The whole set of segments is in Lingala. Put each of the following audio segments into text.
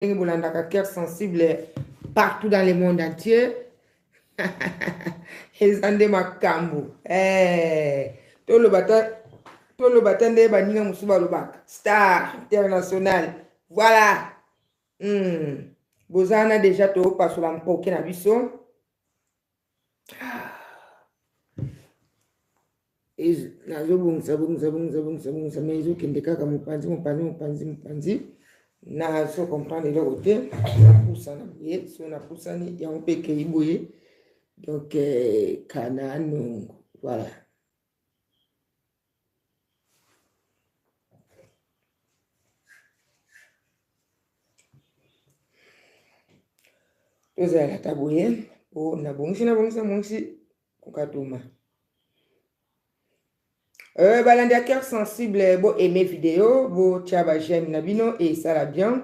Bolandaka cœur sensible partout dans le monde entier. Ezande makambo. Tolo batande baninga musuba lobaka. Star international. Voilà. Bozana déjà to pasola mpoke na biso. Nazobongisa mezo kende kaka mopanzi. Na so comprendre le côté na poussa na boye so na poussa ni ya on peut que boye donc kananu voilà toza la taboye o na bongisi kokatuma balandi à cœur sensible bo aimer vidéo bo tchaba j'aime na bino et ça la bien.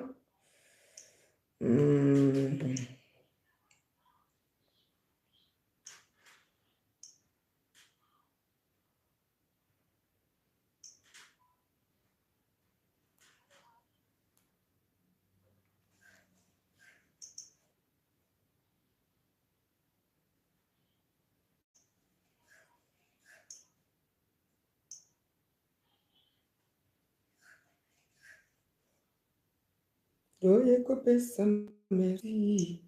Oye kopesa merci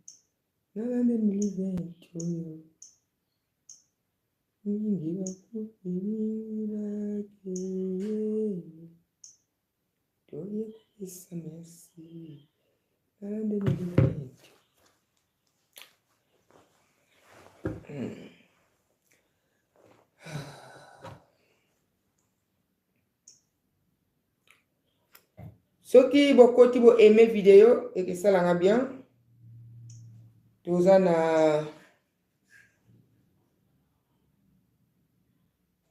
na la milivento mingi bakupira ke oye kopesa merci na la milivento. Ceux qui beaucoup aimer vidéo et que ça l'a bien, tous en a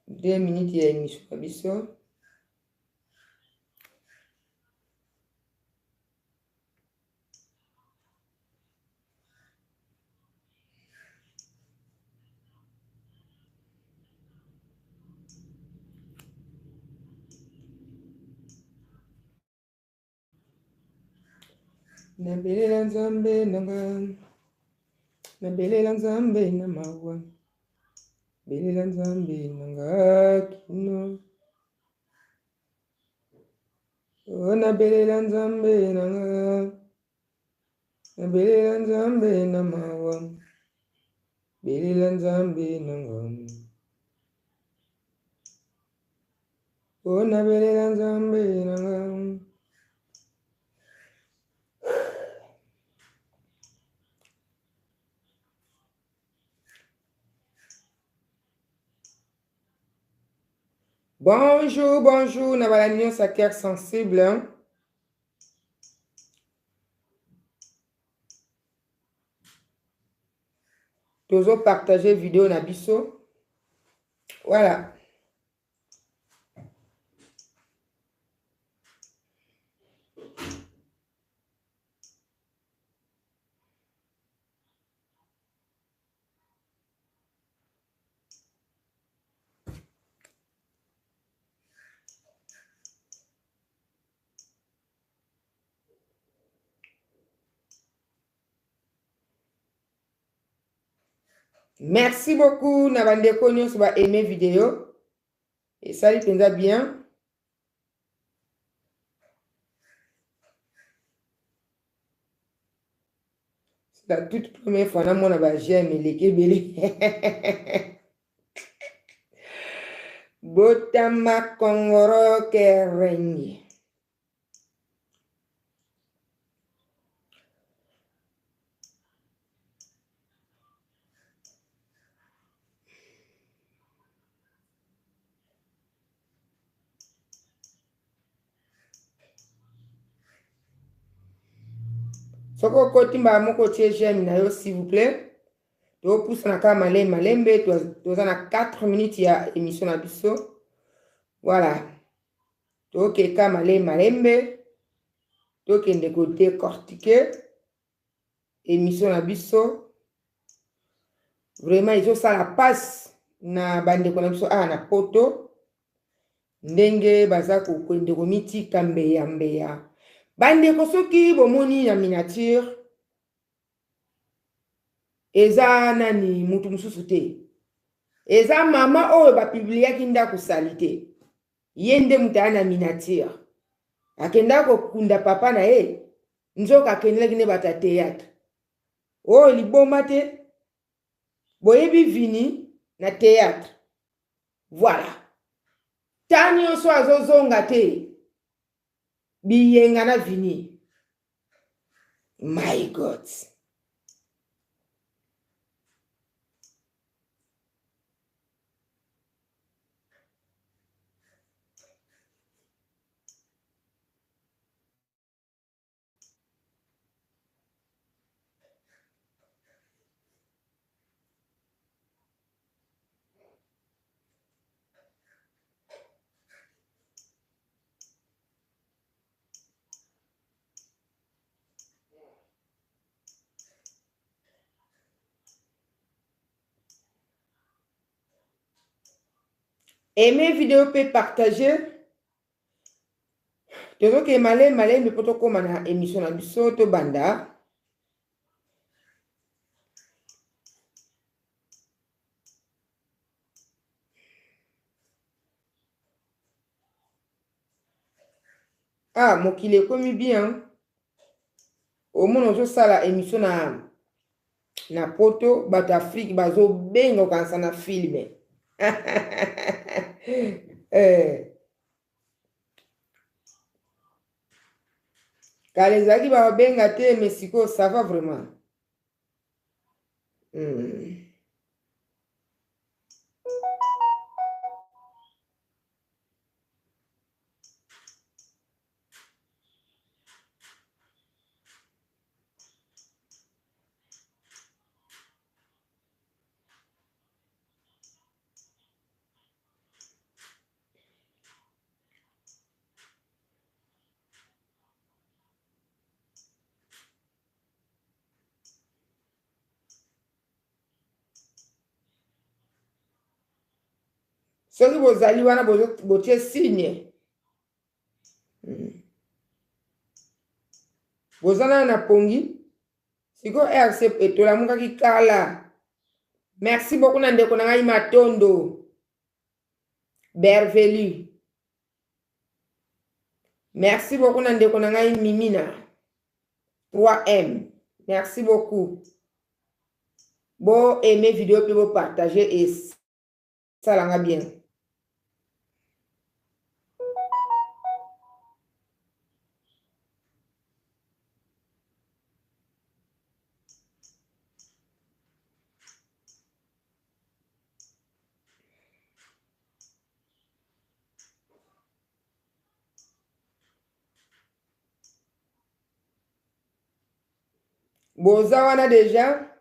2 minutes et demie sur la biso. Nabelela nzambe nanga nabelela nzambe na mawa belela nzambe nanga kino nabelela nzambe nanga nabelela nzambe na mawa belela nzambe nanga nabelela nzambe nanga. Bonjour, Nabalanion sa cœur sensible. Hein? Toujours partager vidéo na biso. Voilà. Merci beaucoup, Nabandeko Nyos va aimer vidéo. Et ça lui pensa bien. C'est la toute première fois, on a j'aime les Kébélé. Botama Kongoro Kerengi. Soko kotimba moko tie j'aime na yo s'il vous plaît. To pousse na ka malembe to na 4 minutes ya émission na biso. Voilà. To ke ka malembe to kende ko décortiquer émission na biso. Vraiment ils ça la passe na bande ko na biso na poto ndenge baza ko kende ko miti kambe ya mbeya bandeko soki bomoni na miniature eza nani mutu mususu te eza mama oyo bapubliaki ndako sali te ye nde mutu aya na miniature akenda kokunda papa na ye nzoka akendelaki nde bata théâtre oyo liboma te boyebi vini na théâtre voilà ta nyonso azozonga te biyenga na vini my god aimez vidéo pe partager tozoke malembe mpo tokóma na émission na biso tobanda ah mokili ekomi bien omona ozosala émission na poto bato afrique bazobenga okanisa na filme kala ezalaki babenga te mais sikoyo ça va vraiment soki bozali wana botie signe bozana na pongi sikoyo rc etolamukaki kala merci beaucoup na ndeko na ngai matondo bervelu merci beaucoup na ndeko na ngai mimina 3M merci beaucoup bo aimer vidéo pe bo partager et salanga bien boza wana déjà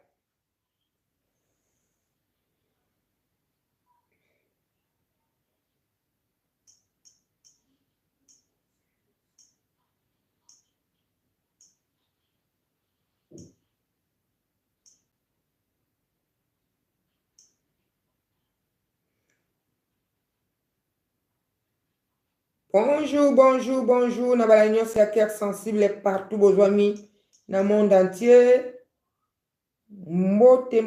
bonjour na bala nyonso ya cœur sensible partout bozwami na monde entier mbote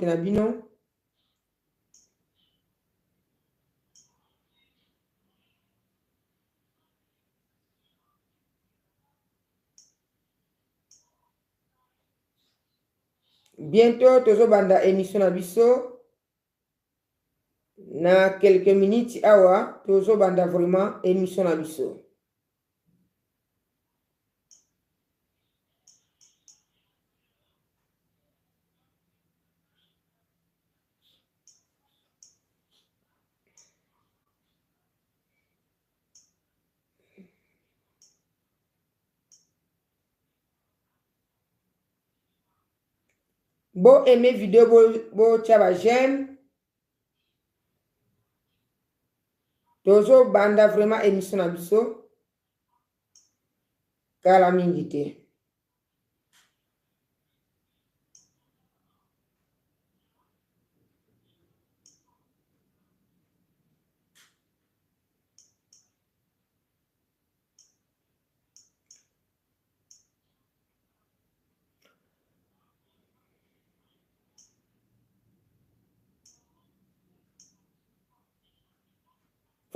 na bino bientôt tozobanda émission na biso na quelques minutes awa tozobanda vraiment émission na biso bo aimer vidéo bo tia ba j'aime tozobanda vraiment émission na biso kala mingi te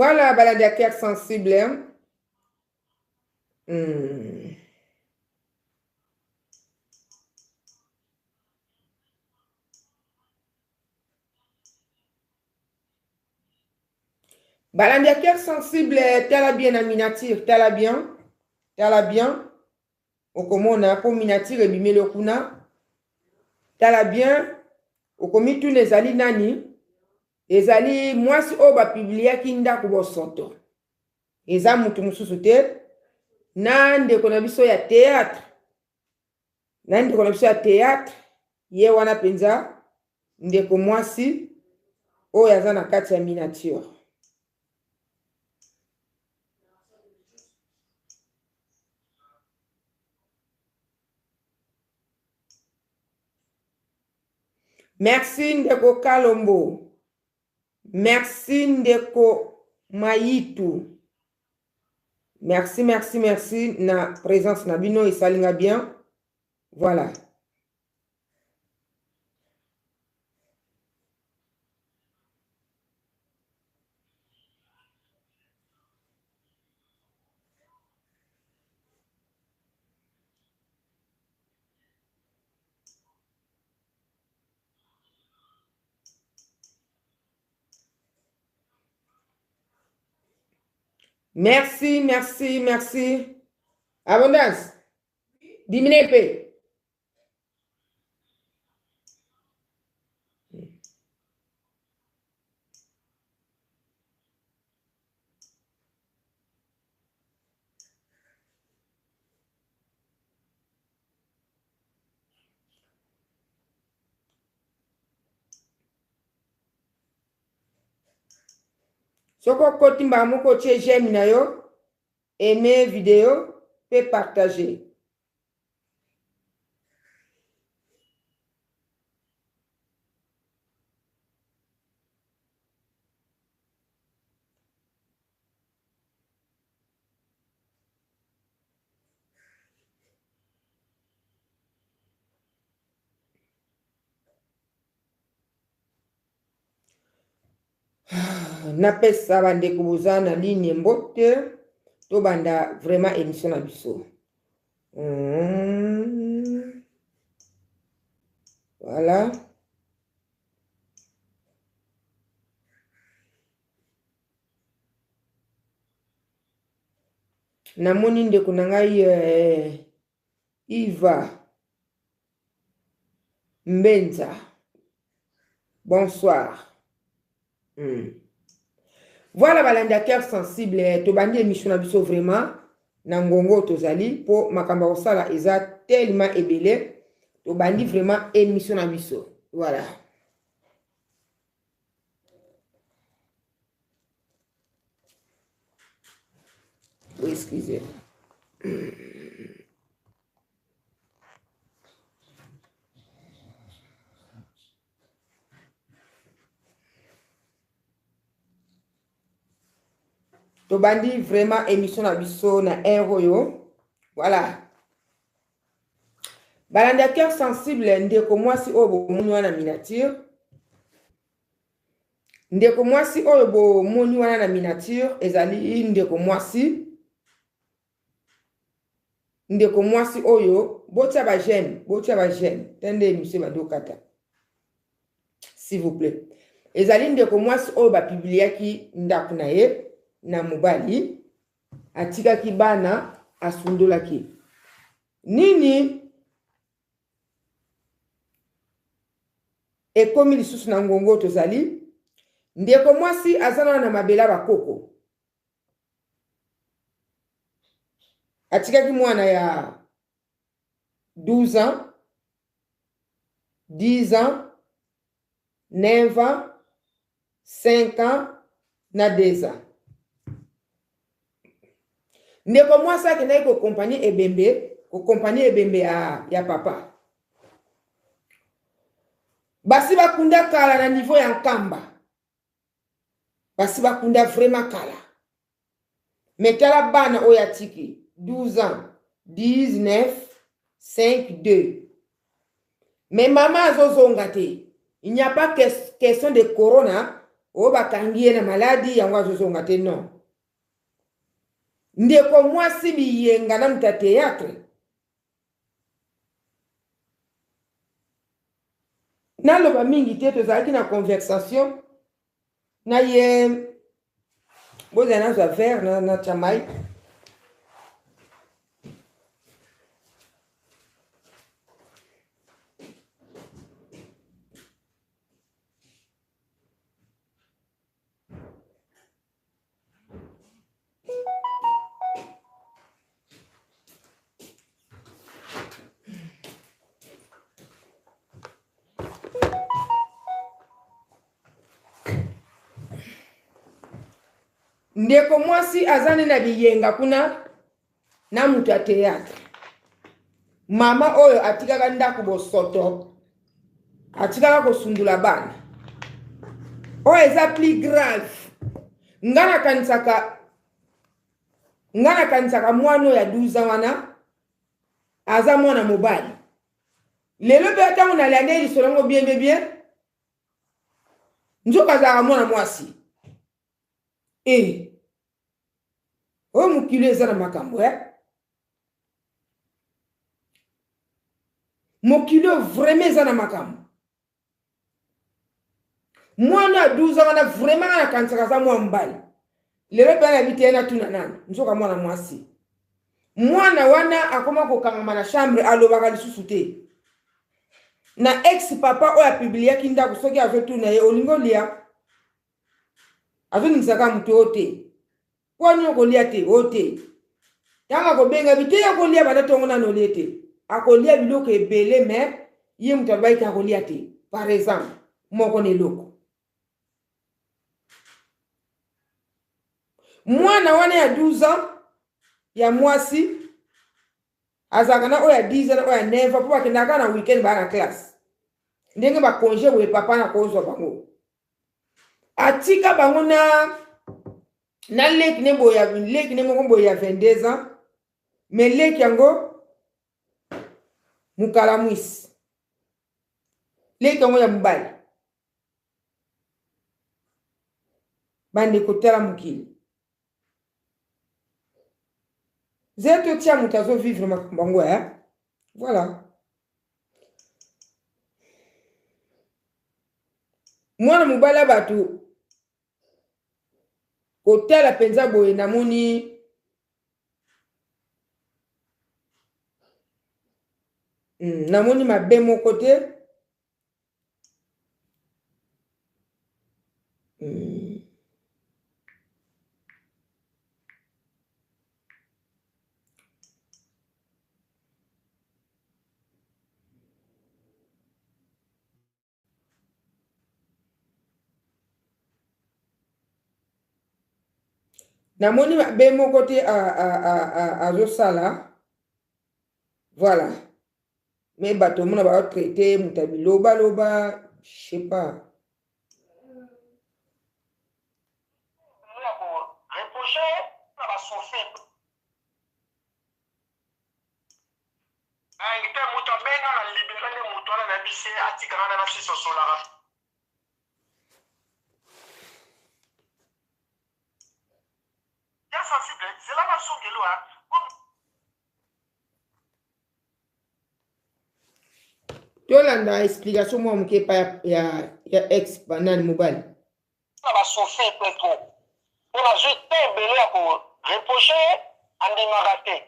Voilà, balade à cœur sensible. Hein? Balade à cœur sensible, t'as bien à miniature, t'as bien. Au comment on a pour miniature et bimé le kuna. T'as bien. Au commis tous les alliés nani. Les alliés, moi, si on va publier kinda kubo soto. Les amis, tout musu soute. Nande konabiso ya théâtre. Nande konabiso ya théâtre. Ye wana penza. Ndeko mwasi. O yaza na kati ya miniature. Merci Ndeko Kalombo. Merci Ndeko Mayitu. Merci, merci, merci. Na présence na bino et salinga bien. Voilà. Merci, merci, merci. Abondance. Diminuez. Soko kotimba moko tche j'aime na yo. Aimez vidéo. Peut partager. Napesa bandeko boza na ligne mbote to banda vraiment émission na biso. Voilà. Namoni ndeko na ngai Iva Mbenza. Bonsoir. Voilà balandi à cœur sensible to bandi émission na biso vraiment na ngongo tozali po makamba osala eza tellement ebele to bandi vraiment émission na biso. Voilà. Oui, excusez. To bandi vraiment émission na biso na royo. Voilà. Balandi à cœur sensible ndeko mwasi oyo bomoni wana miniature. Ndeko mwasi oyo bomoni wana na miniature ezali ndeko mwasi. Ndeko mwasi oyo botia ba j'aime. Tende monsieur badokata. S'il vous plaît. Ezali ndeko mwasi oyo ba publiaki ndako na ye. Na mobali atikaki bana asundolaki nini ekomi lisusu na ngongo tozali ndeko mwasi azana na mabela bakoko atikaki mwana ya 12 ans 10 ans 9 ans 5 ans na 2 ans. Ndeko mwasi akendaki kokompani ebembe ya papa. Basi bakunda kala na niveau ya nkamba. Basi bakunda vraiment kala. Metala bana oyo atiki 12 ans, 19, 5, 2. Mais maman azozonga te. Il n'y a pas question de corona. o bakangi ye na maladi yango azozonga te non. Ndeko mwasi biyenga na muta théâtre naloba mingi te tozalaki na conversation na ye bozala nazwa verre na chamai ndeko mwasi azane na biyenga kuna na mutu théâtre mama oyo atikaka ndako bosoto atikaka kosundula bana oyo eza plus grave ngana kanisaka mwana oyo ya 12 ans wana aza mwana mobali lelo pe atango na lande lisolongo bien nzoka azaka mwana mwasi oyo mokili eza na makambo mokili vraiment eza na makambo mwana ya 12 ans wana vraiment na kanisaka za mwana mbali lelo pe na bite na tuna nani nzoka mwana mwasi mwana wana akoma kokangama na chambre alobaka lisusu te na ex papa oyo apibliaki ndako soki azotuna ye olingo lia azoningisaka mutu oyo te po ani okolia te oyo te ntango akobenga bite akolia banda ntongo nano olie te akolia biloko ebele me ye mutu abaiki akolia te par exemple moko na eloko mwana wana ya 12 ans ya mwasi azalaka na oyo ya 10 ans oyo ya 9 ans po bakendaka na weekend baya na classe ndenge bakonge boye papa na kozwa bango atika bango na leki ne moko boye ya 22 ans mais leki yango mukala mwisi leki yango ya mobali bandeko tala mokili zeto tia mutu azovivre makambo yango voilà mwana mobali ya bato kotala mpenza boye namoni namoni mabe moko te namoni mabe moko te azosala voilà mais bato mona baotraite muta biloba je sais pas tolanda explication mwa moke pa ya ex banani mobali na basofre pe trop mpona zwi te ebele ya koreproche andimaka te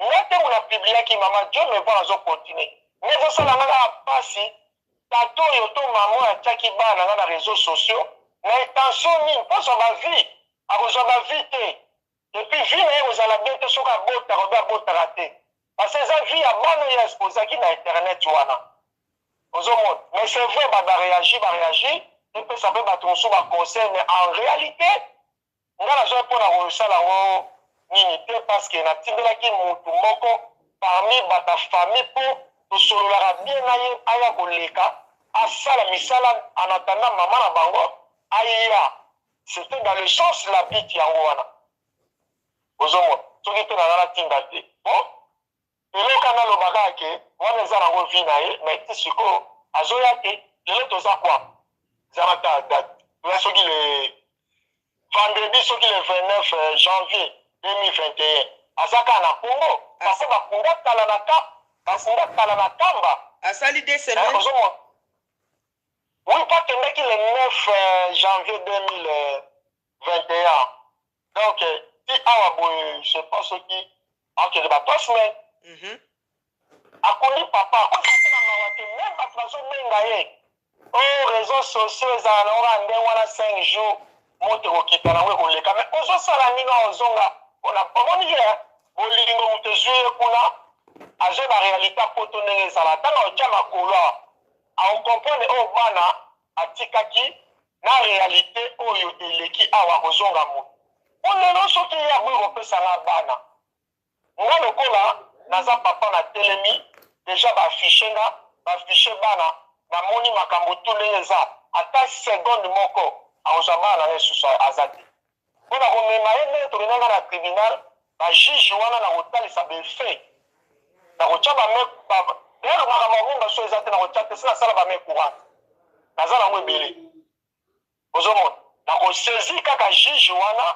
nga ntango na pibliaki mama jo me mpo nazokontinue me ezosala nga kaka mpasi tato oyo to mama oyo atiaki bana na nga na réseau sociaux na intention nini mposa bavie akozwa bavie te epuis vie na ye kozala bien te soki abotaka obe abotaka te parce eza vie ya bana oyo exposaki na internet wana ozomona mais c'est vrai baréagi epesa mpe bato mosusu baconseil mais en réalité nga nazwa mpona kosala yango nini te parce que natindélaki motu moko parmi bata famille mpo tosololaka bien na ye aya koleka asala misala en attendant mama na bango aya c'était dans le sens la bite yango wana ozomona soki mpe nanga natinda te bon eloko nalobaka ke wana eza nango vi na ye mais ti sikoyo azoya te lelo toza kwa ezanaka mais ce qui le vendredi, ce qui le 29 janvier 2021. Azaka na Congo. Parce que bakunda kala na kamba. Asali 2 semaines. Oui, pas que le 9 janvier 2021. Donc, si je ne sais pas ce qui. Ok, il y a 3 semaines. Akoli papa, même pas façon mengaye. Oh, réseaux sociaux, ils ont 5 jours. Monte okita na we koleka. Mais ozo sala nino ozonga. On a pas dit bolingo mutezue kuna. Aje ba réalité poto ndenge sala. Tanga otia makolo. On comprendre o bana atikaki na réalité oyo eleki awa kozonga mo. On lelo soki ya bwe kopesa na bana. Nga lokola naza papa na telemi déjà baaffiche bana na moni makambo tu ndenge eza ata seconde moko akozwa bana na lisusu aza te mpona komema ye ndenge tolinanga na tribunal bajuge wana na kotalisa befe na kotya d'ailleurs makambo mingi so eza te na kotya te si nasala bame courante naza nango ebele ozomona na kosaisir kaka juge wana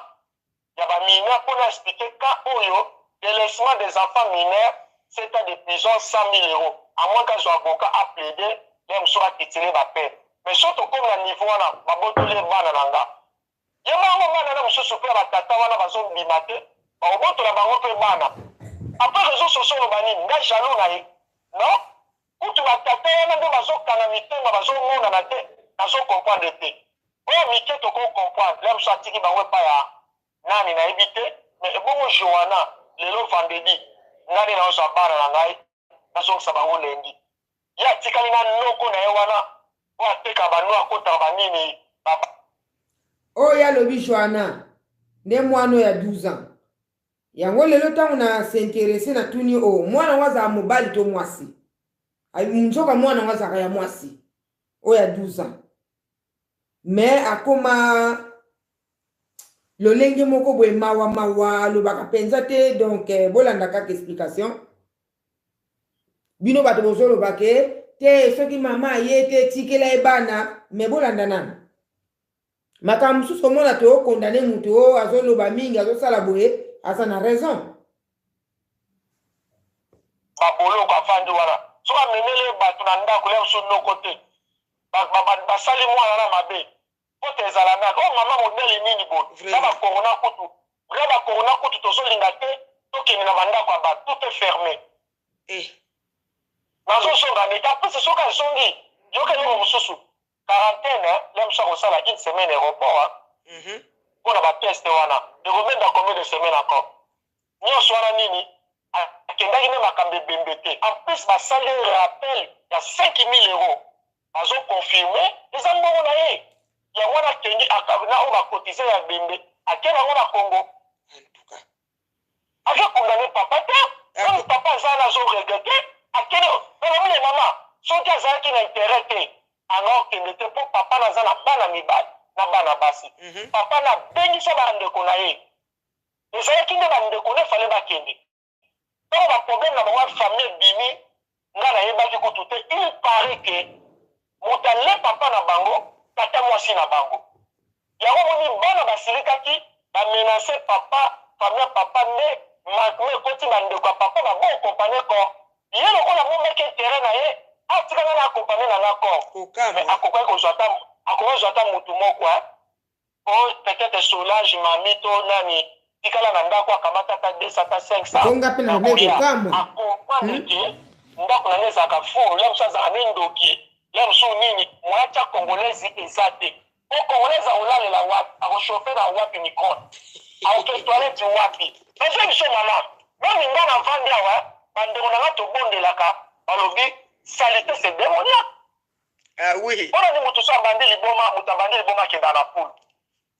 ya bamineur mpona explike ka oyo délaissement des enfants mineurs, c'est un de prison 100 000 €. À moins qu'un soit avocat a plaidé, même soit quitter ma peine. Mais surtout comme le niveau, on a beaucoup de banananga. Il y a un moment où on se souvient à tata, on a besoin de bimater. On va te la banque de bana. Après, les réseaux sociaux, on va dire, on jaloux naï. Non? Où tu vas tata, on a besoin de calamité, on a besoin de monde à la tête. On a comprendre de thé. Oh, Mickey, tu comprends. L'homme soit tiré, on va pas ya. Nani na évité. Mais bon, Johanna. Lelo vendredi ngani na oso bana na ngai na so sabango lendi ya tikali na noko na yewana wa teka banu akota banini baba oh ya lobi Johanna nde mwana ya 12 ans yango lelo tango na s'intéresser na tuni o mwana waza mobali to mwasi ai munjoka mwana waza ya mwasi o ya 12 ans mais akoma lolenge moko boye mawa lobaka penza te donc bolanda kaka explication bino bato bozoloba ke te soki mama ye te tikela ebana me bolanda nana makambo mosusu omona to okondane mutu o azoloba mingi azosala boye aza na raison baboloko afandi wana soki amemele bato na ndako le mosusu noko te basali mwana na mabe pote ezala naka o mama modele nini boye na bakorona kutu tozolinga te tokende na bandako ya bato tout est fermé nazosonga meka mpesi soki azongi yoka eloko mosusu quarantaine le mosusu akosala 1 semaine aéroport mpona bateste wana ekomenda combien de semaine encore nyonso wana nini akendaki nde makambo ebembe te en plus basali rappel ya 5 000 €. Bazoconfirme eza mbongo na ye yango wana akendi na oyo bakotize ya bembe akende yango na Congo akekondane papa te oyo papa aza na azoregrete akende olamune mama soki azalaki na interet te angokende te mpo papa naza na bana mibali na bana basi papa nabengisa bandeko na ye ezalaki nde bandeko nde fale bakende ntango baproblème na bango ya famille ebimi nga nayebaki kutu te il paraît ke moto ale papa na bango tata mwasi na bango yango moni bana basilikaki bamenase papa famille ya papa nde makme ekoti bandeko ya papa babo okompane kor ye lokola momeki intere na ye atikanga na akompane na nga kor akokaki kozwa ata motu moko o peut-être Solange mami to nani tikala na ndako akamata ata 200 ata 500 akompane ke ndako na ye ezalaka fo le mosu azalaka ne ndoki le mosu nini moya congolaise eza te o congolaise akolalela wapi akochauffe na wapi microne akoke toilette wapi eze biso mama mami nga na vandi awa bandeko na nga tobondelaka balobi salite c'est démoniaque mpona ni moto so abandi liboma moto abandi liboma akenda na poule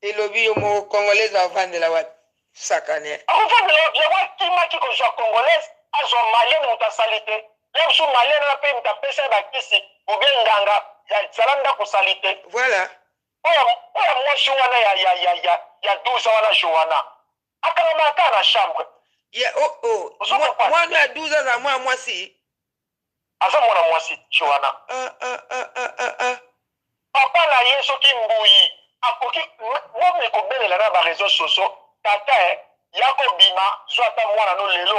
elobi yo mo congolaise avandela wapi sakane akovandela yango akimaki kozwa congolaise azwa malienne moto asali te ye mosu malienne wana mpe moto apesa ye bakisi obie nganga yazala ndako osali te voilà oyo mwasi wana ya 12 wana Johanna akangamaka na chambre mwana ya 12 aza mwana mwasi aza mwana mwasi Johanna papa na ye soki mbuyi akoki ngome kobelela na ba réseaux sociaux tata yako bima zwata mwana no lelo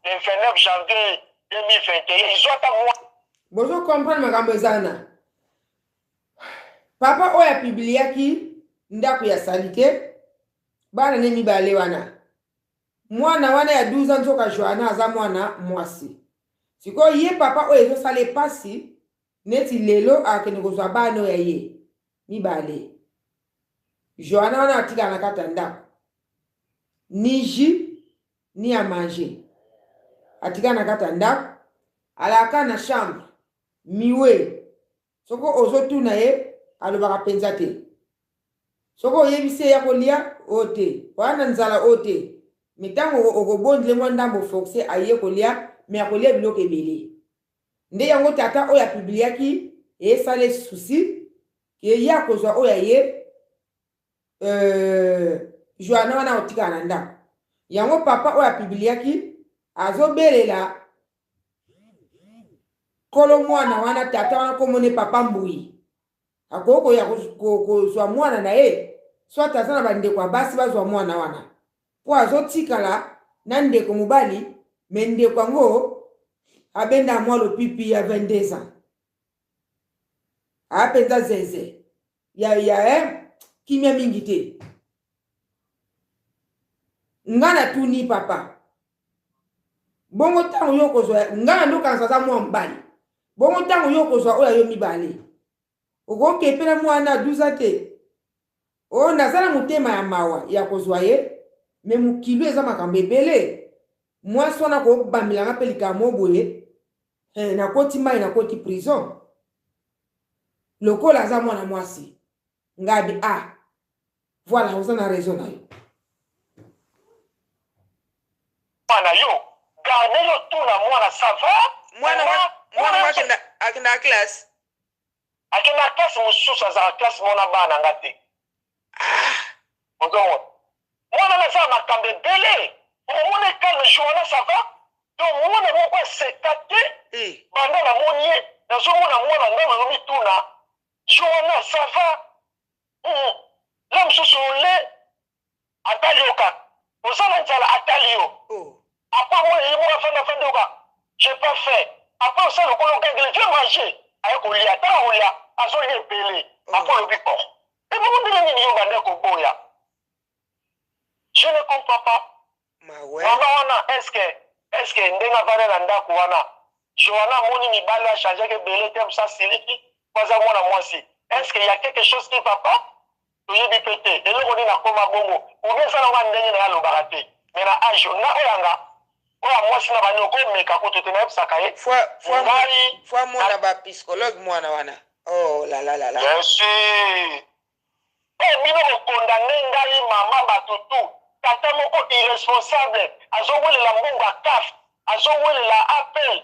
le 29 janvier 2021 zwata mwana bozo comprendre makambo ezana papa oyo apibliaki ndako ya salite bana ne mibale wana mwana wana ya 12 ans nzoka Joana aza mwana mwasi sikoyo ye papa oyo ezosala epasi neti lelo akende kozwa bana oyo ya ye mibale Joana wana atikala na kati ya ndako ni jus ni ya manger atikala na kati ya ndako alaka na chambre miwe soko ozotuna ye alobaka mpenza te soko oyebisi ya kolia o te wana nzala o te mitango okobondile mwa ndambo forcé aye kolia me akolia biloko ebele nde yango tata oyo apibliaki esala susi ke ya kozwa oyo ye Joana wana otika na ndako yango papa oyo apibliaki azobelela kolo mwana wana tata wana komone papa mbui akoko ya kozwa mwana na ye soit aza na bandeko ya basi bazwa mwana wana po azotikala na ndeko mobali me ndeko yango abenda mwa lopipi ya 22 ans apenza zeze ya kimia mingi te ngana tuni papa bongo tango yo kozwa ngana ndokanisa za mwa mbali bongo tango yo kozwa oyo yo mibale okokepela mwana 12 ans te o nazala motema ya mawa ya kozwa ye me mokilo eza makambo ebele mwasi wana kobambilanga mpe likambo boye nakoti mai nakoti prison lokola aza mwana mwasi ngabi voilà oza na raison na yo mwana yo garde yo tuna mwana sava mwana akenda classe akenda classe mosusu azala classe mona bana nga te ozomona mwana nazala makambo ebele omona ekale joana sava to mwana moko eseka te banda namoni ye nazomona mwana ngai nazomi tuna joana sava le mosusu ole atali yoka ozala nzala atali yo après moi ye moko afanda yoka j'ai pas fait après osala lokolo okangele viens manger aye kolia tala kolia azolia ebele après olobi ebongo ndenge nini yo banda koboya je ne comprends pas mama wana eske ndenge avanda na ndako wana joana amoni mibali achangeaki ebele te mosa siliki aza mwana mwasi eske ya quelque chose qui va pas toyebi mpe te eloko nini akoma bongo obi eza nanga ndenge na ye alobaka te me na age na oyanga oyo mwasi na bani okomeka kutu te nayebisaka ye fwa mona bapsychologue mwana wana oh la bien sûr bino kokondane ngai mama batutu tata moko irresponsable azowelela mbongo ya caf azowelela appel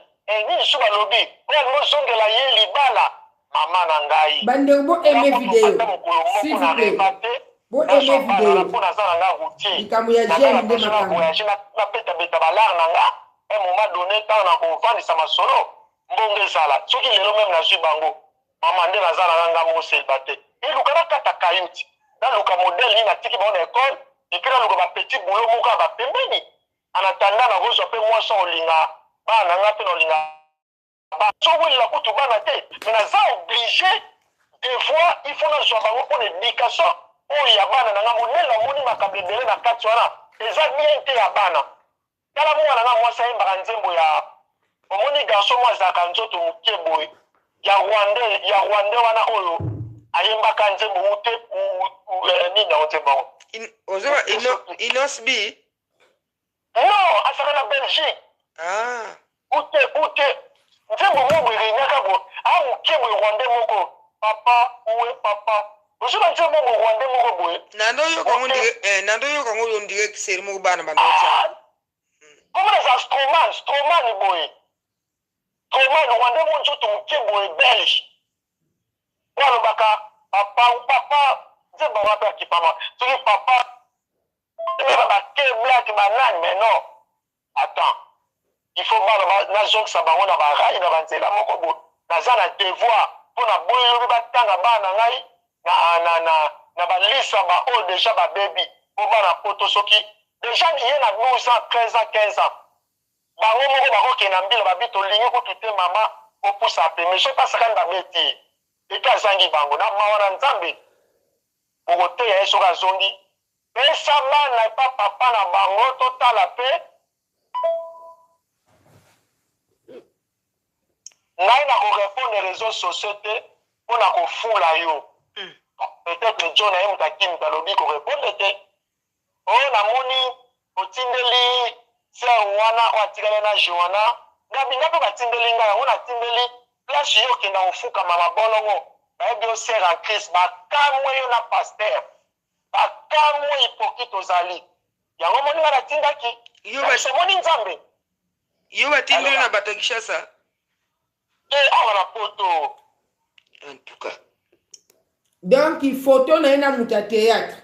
nini so balobi oyo alozongela ye libala mama na ngai bandeko bo aime video s'il vous plaît bo aime video mpona aza na nga routier likambo ya gene nde makambo voyage nabetabeta balare na nga un moment donné ntango na kovandisa masolo mbongo ezala soki lelo meme nazwi bango mama nde naza na nga moko célibataire eluka nakata kayuti naluka modele nini natiki bango na ekole epe naluka bapetit boulot moko ya bapembeni anatanda nakozwa mpe mwasi olinga bana na nga mpe na olinga sowelela kutu bana te me naza oblige devoir il faut nazwa bango mpona éducation oyo ya bana na nga monene namoni makambo ebele na kati wana eza bien te ya bana tala mwana nga mwasi ayembaka nzembo ya omoni garso mwa azalaka nzoto moke boye ya rwandais wana oyo ayembaka nzembo ute nini yango nzembo yango ozoba inosbi non azalaka na belgique ute nzembo moko erenyaka bo amoke boye rwandais moko papa uwe papa ozoba nzembo moko rwandais moko boye nando yokango yo ndike seri moko bana bandotya komona eza stroman boye stroman rwandais moko nzoto moke boye belge oyo alobaka papa nzembo yango ape akipama soki papa bake blak banani mais non attends il faut bana nazongisa bango na barai na banzela moko boye naza na devoir mpo na boyelobi batanga bana na ngai na balisa ba o déjà ba baby oba na poto soki déjà niye na 12 ans 13 ans 15 ans bango moko bakoke na mbila babi tolingi kokite mama opusa peme so pasaka na beti eka zangi bango na mawa na nzambe okoteya ye soki azongi pesa bana epa papa na bango totala pe ngai na korépondre réseaux sociaux te mpo na kofula yo peut-être jo na ye moto akimi talobi korépondre te oyo namoni otindeli ser wana oyo atikali na joana ngabinga mpe batindeli ngai yango natindeli place yo okenda kofukama mabolongo bayebi yo ser en christ bakamwe yo na paster bakamwe hypocrite ozali yango moni nga natindaki semoni nzambe yo batindeli na bato ya Kinshasa awa na poto en tout cas. Donc il photo na ena muta théâtre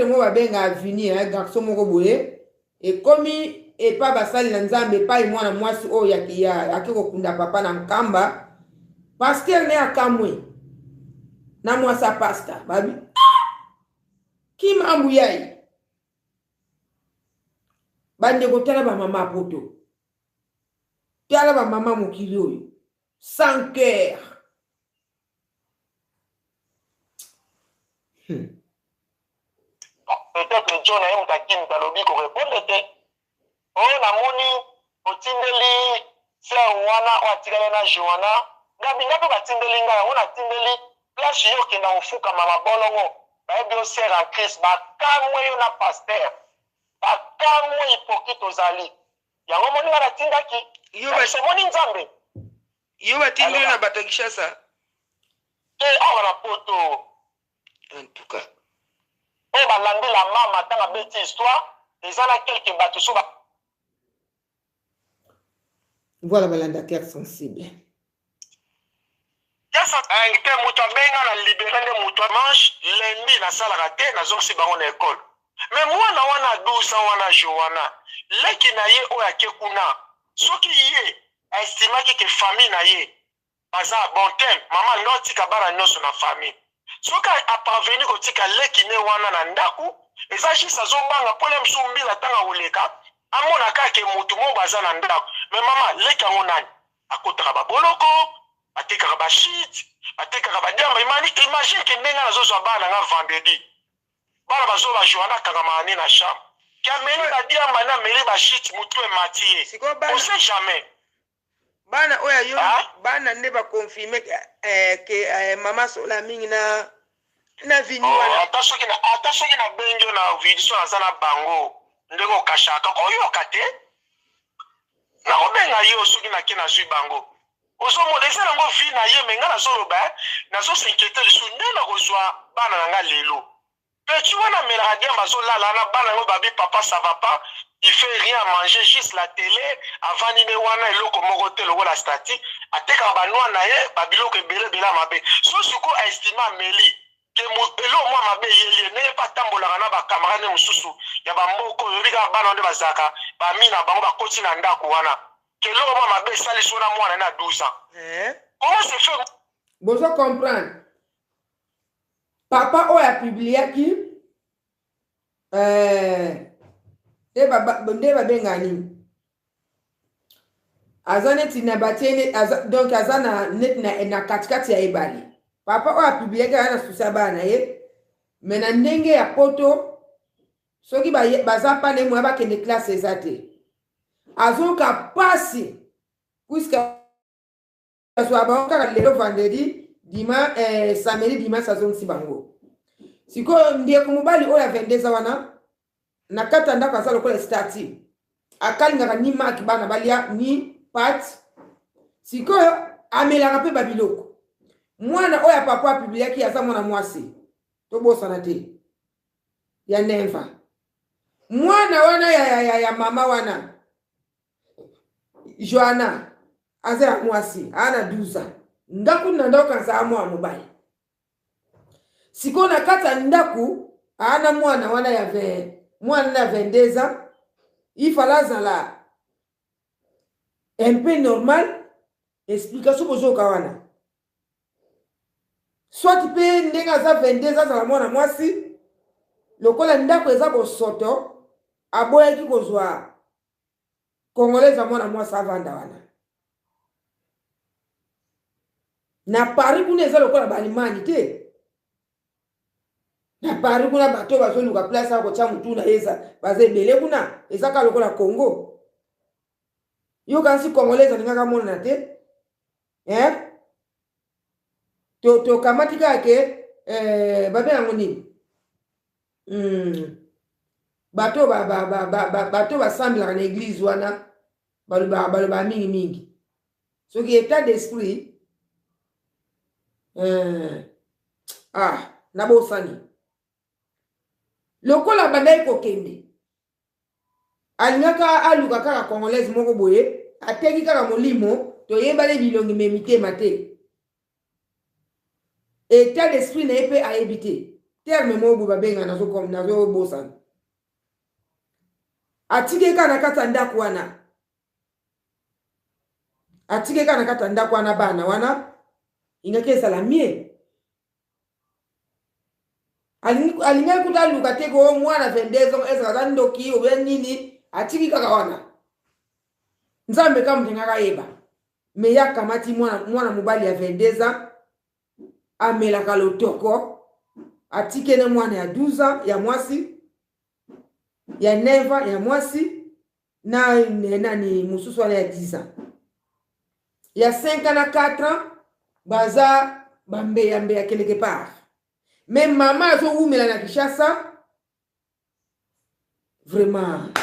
mo babenga avini un garçon moko boye et comme et pas basali na nzambe pa mwana mwasi o ya akiko kunda papa na nkamba pasteur ne akamwe na mwasa pasteur babi kim ambuyai bande kotala ba mama poto tala ba mama mokili oyo sans cœur. Peut-être John a eu ta kim talobi korépondre te oyo namoni otindeli ser wana oyo atikali na joana ngabinga mpe batindeli ngai yango natindeli place yo okenda kofukama mabolongo bayebi yo ser en christ bakamwe yo na paster bakamwe hypocrite ozali yango moni nga natindaki semoni nzambe yo batindeli na bato ya Kinshasa te awa na poto en tout cas. oyo balandela mama ntanga beti histoire eza na quelque bato so voilà balanda cœur sensible te moto abenga na libéré nde moto manche lendi nasalaka te nazongisi bango na ekole me mwana wana 12 ans wana joana leki na ye oyo ake kuna soki ye aestimaki ke famille na ye aza bon terme mama ndo atika bana nyonso na famille soki aparveni kotika leki ne wana na ndako eza juste azobanga mpona mosu mbila ntanga koleka amona kaka motu mo baza na ndako me mama leki yango nani akotaka baboloko atekaka bashit atekaka badiamba imagine ke ndenge nazozwa bana nga vendredi bana bazoba joana kangama ani na chambre kameli badiamba na meli bashit motu emati ye on sait jamais bana oya yo bana nde bakonfirme ke mama sola mingi na vini wana ata soki na benjo na vidiso naza na bango ndenge okashaka koyoka te nakobenga yo soki nake nazwi bango ozomona eza nango vi na ye me nga nazoloba nazosinkiete lisu nde nakozwa bana na nga lelo peti wana amelaka diamba azolala na bana yango babi papa ça va pas il fait rien à manger juste la télé avandi ne wana eloko moko te lokola stati atekaka banwa na ye babiloko ebelebele mabe so siko aestime ameli ke eloko mwa mabe eyeli ndenge mpe atambolaka na bakamarade mosusu ya bamboka oyo oyebi kaka bana nde bazalaka bami na bango bakoti na ndako wana ke eloko mwa mabe esalisi wana mwana na 12 ans comment se fait bozo comprendre papa oyo apubliaki nde babenga nini aza neti na batie donc aza na neti na katikati ya ebale papa oyo apubliaki aza na susi ya bana na ye me na ndenge ya poto soki baza pane moya bakende classe eza te azoyoka pasi puiske azwa bango kaka lelo vendredi samedi dimanche azongisi bango sikoyo ndeko mobali oyo ya 22 wana na kati ya ndako aza lokola stati akalingaka ni maki bana balia ni pat sikoyo amelaka mpe babiloko mwana oyo ya papa apubliaki aza mwana mwasi tobosana te ya nemva mwana wana ya mama wana joana aza ya mwasi ana 12 ans ndaku na ndako kanza mwana mobali sikoyo na kati ya ndaku ana mwana wana ya 22 ans il fallait azala un peu normal explication bozoka wana soit mpe ndenge aza 22 azala mwana mwasi lokola ndako eza bosoto aboyaki kozwa congolaise mwana mwasi avanda wana na Paris kuna eza lokola balimani te na Paris kuna bato bazoluka place ya kotia mutu na eza baza ebele kuna eza ka lokola Congo yo kasi congolaise alingaka monana te tokamati kake babengango nini bato basambelaka na église wana baloba mingi soki état d'esprit nabosani lokola bandai kokende alingaka aluka kaka congolaise moko boye ateki kaka molimo toyebane bilongi me mitema te état d'esprit na ye mpe ayebi te terme moko boye babenga nazobosana atike kaka na kati ya ndako wana bana wana ingaki ezala mie alingaki kuta aluka te ko mwana 22 ans ezala aza ndoki obe nini atiki kaka wana nzambe ka mutu ngaka yeba me ya kamati mwana mobali ya 22 ans amelaka lotoko atike ne mwana ya 12 ans ya mwasi ya 9 ans ya mwasi na nani mususu wana ya 10 ans ya 5 ans na 4 ans baza bambeya quelque part mais mama azowumela na Kinshasa vraiment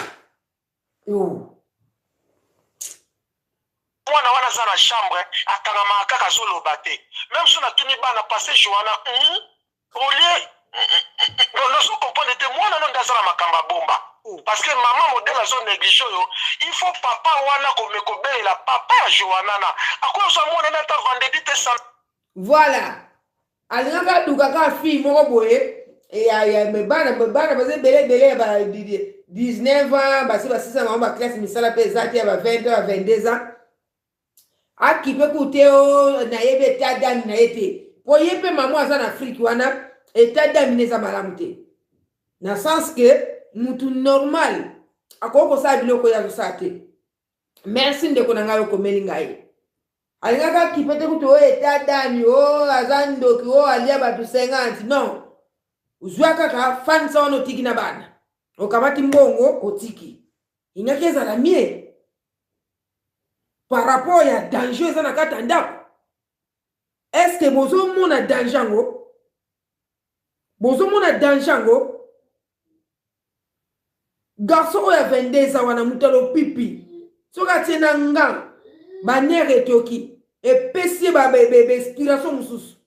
mwana wana aza na chambre akangamaka kaka azoloba te même so natuni bana passe joana olie nozo comprendre te mwana no nde aza na makambo ya bomba parce que mama modele azo néglige oyo il faut papa wana kobelela papa ya joanana akozwa mwana na ata vendredi te sam voilà alingaka dukaka fille moko boye ya bana baza ebele ya 19 ans basi basisa bango baklasse misala mpe eza te ya 20 ans 22 ans akipe kute o nayebi etat dami na ye te po ye mpe mama aza na Afrique wana etat dami neza malamu te na sens ke mutu normal akoki kosala biloko oyo azosala te merci ndeko na ngai okomeli ngai alingaka akipe te kutu oyo etat dami o aza ndoki o alia bato 50 non uzwa kaka fanisa wana otiki na bana okamati mbongo otiki ingaki ezala mie par rapport ya danger eza na kati ya ndako eske bozomona danger yango garçon oyo ya 22 ans wana mutalo pipi soki atie na nga banere etoki epesi ye inspiration mosusu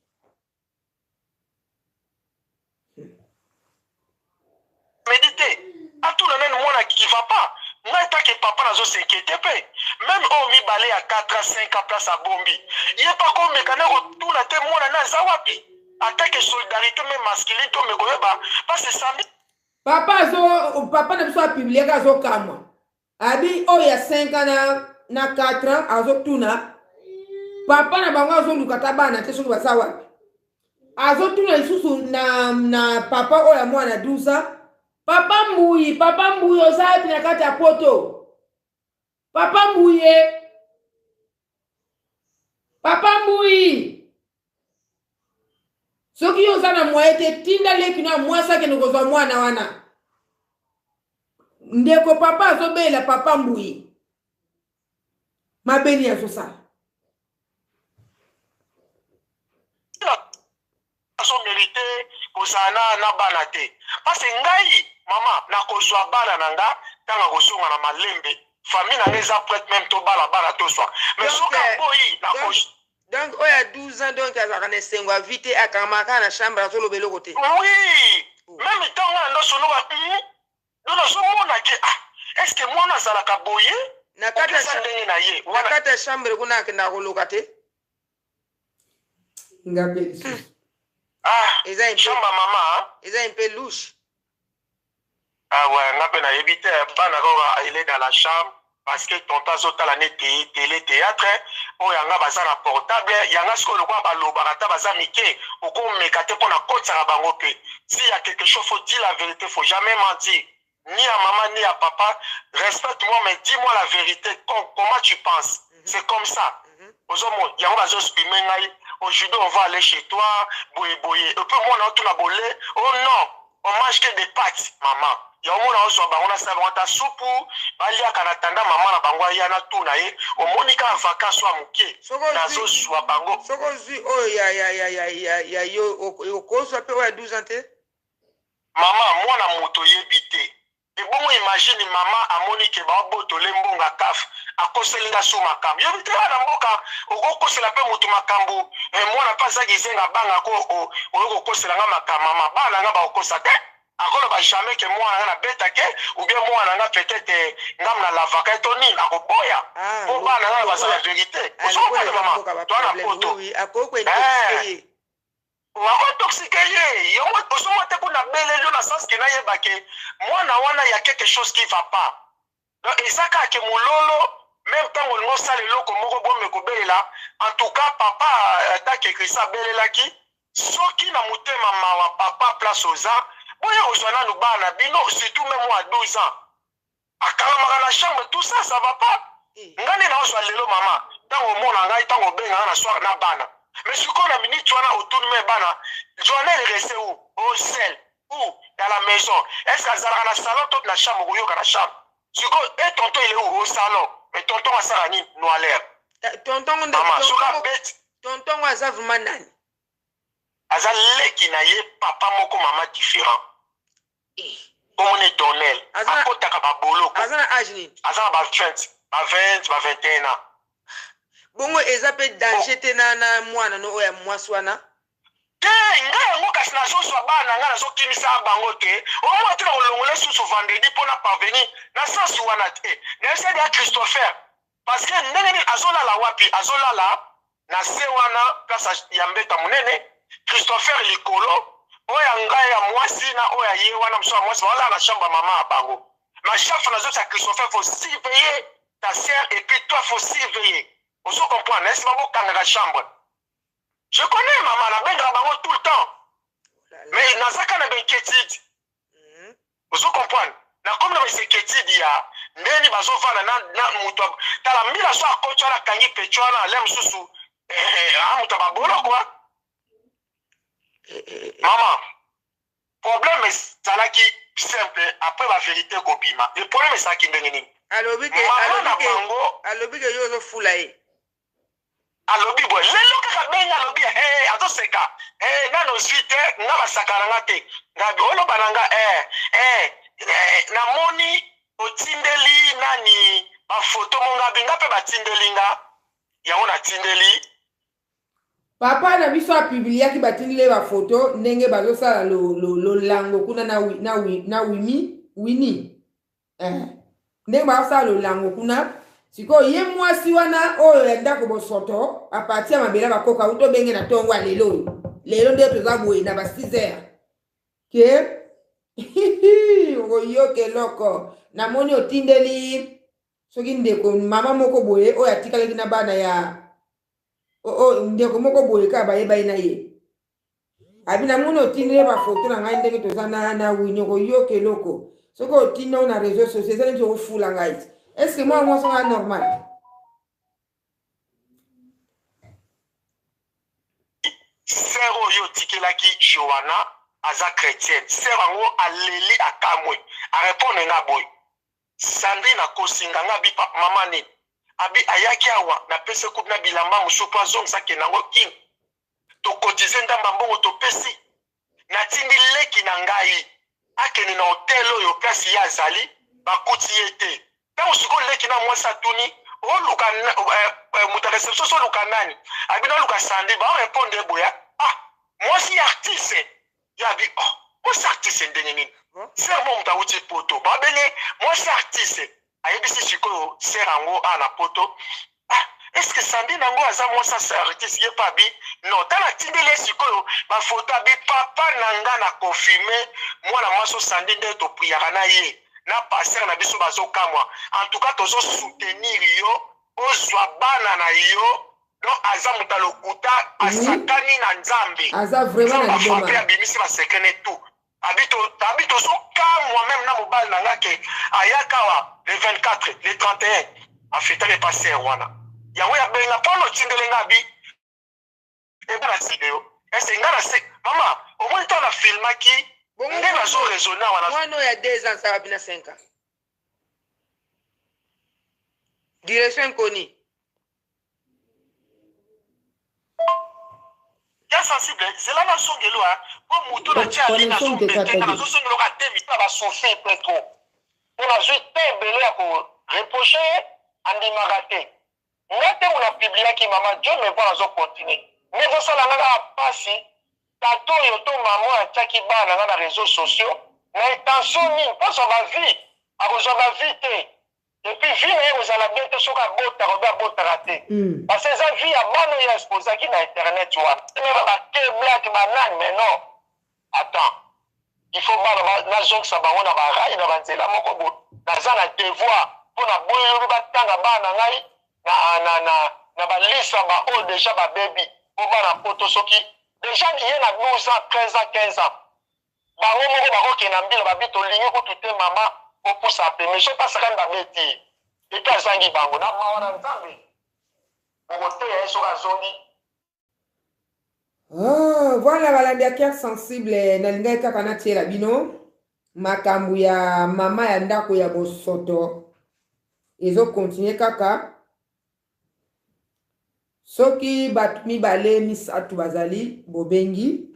méditer atuna nani mwana qui va pas ngai taki papa nazosekete mpe même oyo mibale ya 4 ans 5 ans place abombi ye pa komeka na kotuna te mwana na aza wapi atake solidarité me masculine to mekoyeba parce sambi papa na biso apubliaka azokamwa abi oyo ya 5 ans na 4 ans azotuna papa na bango azoluka ta bana te soki baza wapi azotuna lisusu na papa oyo ya mwana 12 ans papa mbuyi oza api na kati ya poto papa mbuyi soki yo oza na mwaye te tinda leki na mwasi akende kozwa mwana wana ndeko papa azobela papa mbuyi mabeni azosala mérité kozala na bana te parce ngai mama nakozwa bana na nga ntanga kozonga na malembe famille na nga eza prête même tobala bana toswa mais soki aboyi donc oyo ya 12 ans donc azalaka na esengo ya vie te akamaka na chambre azoloba eloko te oui même ntango nga ndosoloba ndo nazomona ke est ce que mwana azalaka boye na kati ya chambre kuna akenda koloka te chambre mama eza un peu louche ouais nga mpe nayebi te bana kaka il est dans la chambre parce que tonton azotala ne télé théâtre oyo yanga baza na portable yanga sikoyo lokola balobaka ata baza mike okomeka te mpo na kotisaka bango mpe s'il y a quelque chose faut dire la vérité faut jamais mentir ni à maman ni à papa respecte-moi mais dis-moi la vérité comment tu penses c'est comme ça ozomona yango bazoexprime ngai aujourd'hui on va aller chez toi boye boye et puis moi na otuna bolé oh non on mange que des pâtes maman yomona ozwa bango na sala ta supu baliaka na tanda mama na bango ya na tuna ye omonika vacances wa muke nazozwa bango soko zwi oyo ya yo okozwa pe oya 12 ans te mama mwana moto yebi te ebongo imagine mama amoni ke baobotole mbonga kafe akoselinga so makambo yobi te wana mboka okokosela mpe moto makambo mwana mpe azaki ezenga bangako oyo kokoselanga makambo mama bana nga bakokosa te akoloba jamais ke mwana nga nabetake ou bien mwana nga peut-être ngam na lavaka eto nini akoboya mpo bana nga na bazala verité ozokana mama toana poto wakotoxike ye yongo ozomwa te kuna beleli yo na sens ke nayeba ke mwana wana ya quelque chose qui va pas donc eza kaka ke mololo même ntango olingi osala eloko moko bome kobelela en tout cas papa atake krista abelelaki soki na motema mawa papa place oza boya ozwa nanu bana bino surtout même moi à 12 ans akangamaka na chambre tout ça ça va pas ngani na ozwa lelo mama ntango omona ngai ntango obenganga na soir na bana mais sikoyo na minute wana autourne me bana journée est resté où au sel où dans la maison est-ce que azalaka na salon to na chambre oyoka na chambre sikoyo et tonton il est où au salon mais tonton asala nini noalaire tonton aza vraiment nani aza leki na ye papa moko mama différent omoni donel akotaka baboloko aza na age nini aza na ba 20 ba 21 ans bongo eza mpe danger te na mwana no oyo ya mwasi wana te ngai yango kasi nazozwa bana ngai nazokimisa bango te omona te na kolongola susu vendredi mpo na parvenir na sansi wana te naesedi ya christopher parce que ndenge nini azolala wapi azolala na se wana place ya mbeta monene christopher likolo oyo ngai ya mwasi na oyo ye wana mosu ya mwasi baolala na chambre mama ya bango ma chaque nazoti ya christopher faut surveiller ta sœur et puis toi faut surveiller ozo comprendre n'est-ce pas bokanga la chambre je connais maman na benga bango tout le temps mais nazaka na inquiétude ozo comprendre na comme na inquiétude ya ndeni bazovana na muto tala mila so akocha na kangi pecho na le msusu amuta babolo quoi maman problème ezalaki simple après la vérité kobima le problème ezalaki ndenge nini alobi ke yo ozofula ye alobi boye lelo kaka bengi alobi azoseka nano ozwi te nga basaka nanga te ngabi oloba nanga namoni otindeli nani bafoto mongabi nga mpe batindeli nga yango natindeli papa na biso apubliaki batindeli bafoto ndenge bazosala lolango kuna na wini ndenge bazosala lolango kuna sikoyo ye mwasi wana oyo ya ndako bosoto apati ya mabele bakoka uto benge na tongo ya lelo nde toza boye na ba 6 heures ke oyoke eloko namoni otindeli soki ndeko mama moko boye oyo atikalaki na bana ya ndeko moko boye kaka bayebai na ye abi namoni otindeli bafoto na ngai ndenge toza na wini oyoke eloko soki otindeli na réseau sociaux eza neti okofula ngai est-ce que moi c'est normal? Sœur oyo tikelaki Johanna aza chrétienne. Sœur ango aleli akamwe. A répondre nga boy. Sandrine akosinga nga bi papa mama ni. Abi ayaki awa na pese coupe na bilamba musupa zong sa kenango king. To kotize ndamba mbongo to pesi. Na tindi leki na ngai. Akeni na hotel oyo place ya zali bakuti yete. Tant que leki na mwasa tuni o luka muta reception so luka nani abina luka sandi ba répondre boya moi si artiste ya bi moi si artiste ndenge nini c'est bon muta uti poto ba bene moi si artiste ayebisi siko serango ana poto est-ce que sandi nango aza moi ça artiste ye pa bi non tala tindele siko ba photo bi papa nanga na confirmer moi na moi so sandi nde to priara na ye na passer na biso bazo kamwa. En tout cas tozo soutenir yo ozwa bana na yo donc aza mutalo kuta asakani na nzambe. Aza vraiment na liboma. Afa abimisi ba sekene tout. Habito so kamwa même na mobile na ngake ayakawa le 24 le 31 afita le passer wana. Yawe ya benga polo tindelenga bi. Eba na video. Est-ce nga na se mama au moins ton la filma ki nge na zo raisonner wana. Mwana ya 2 ans ça va bina 5 ans. Direction koni. Ya sensible, c'est là na songelo a ko muto na tia ali na so mbete na zo songelo ka temi pa ba sofe petro. On a juste belé à ko reprocher andi magate. Ngate on a publié ki mama Dieu me voit zo continuer. Mais zo sala nga pasi tato yo to maman a taki bana na réseaux sociaux. Mais intention ni pas ça va vie. A ko va vite. Et puis vie vous allez bien te soka bota bota raté. Parce que ça vie a bana ya exposé qui na internet tu vois. Ba te black banane mais non. Attends. Il faut pas na zone ça ba on a ba rai na banzela moko bo. Na za na devoir pour na boyo ba tanga bana ngai na ba lisa ba o déjà ba baby. Pour ba na poto soki déjà qui est na 12 ans, 13 ans, 15 ans. Ba o moko ba ko kenambila ba bito lingi ko tuté mama pour ça mais je passe quand ba beti. Et puis zangi bango na mawana nzambe. Pour te yeso ka zoni. Oh, voilà balandi ya cœur sensible na lingai kaka na tiela bino makambu ya mama ya ndako ya bosoto ezo continuer kaka soki batu mibale misatu bazali bobengi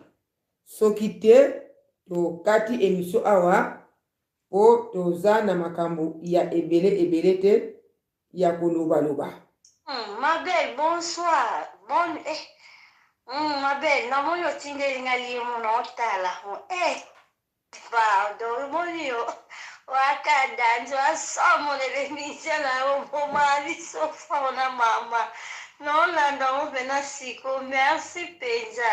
soki te to kati émission awa po toza na makambu ya ebele te ya koloba loba. Ma belle, bonsoir. Ma belle, na mo yo tinde ngali mo no tala. Pardon, mo yo. Waka danzo asomo le misela o mari sofa na mama. Non la ndo bena siko. Merci Penza.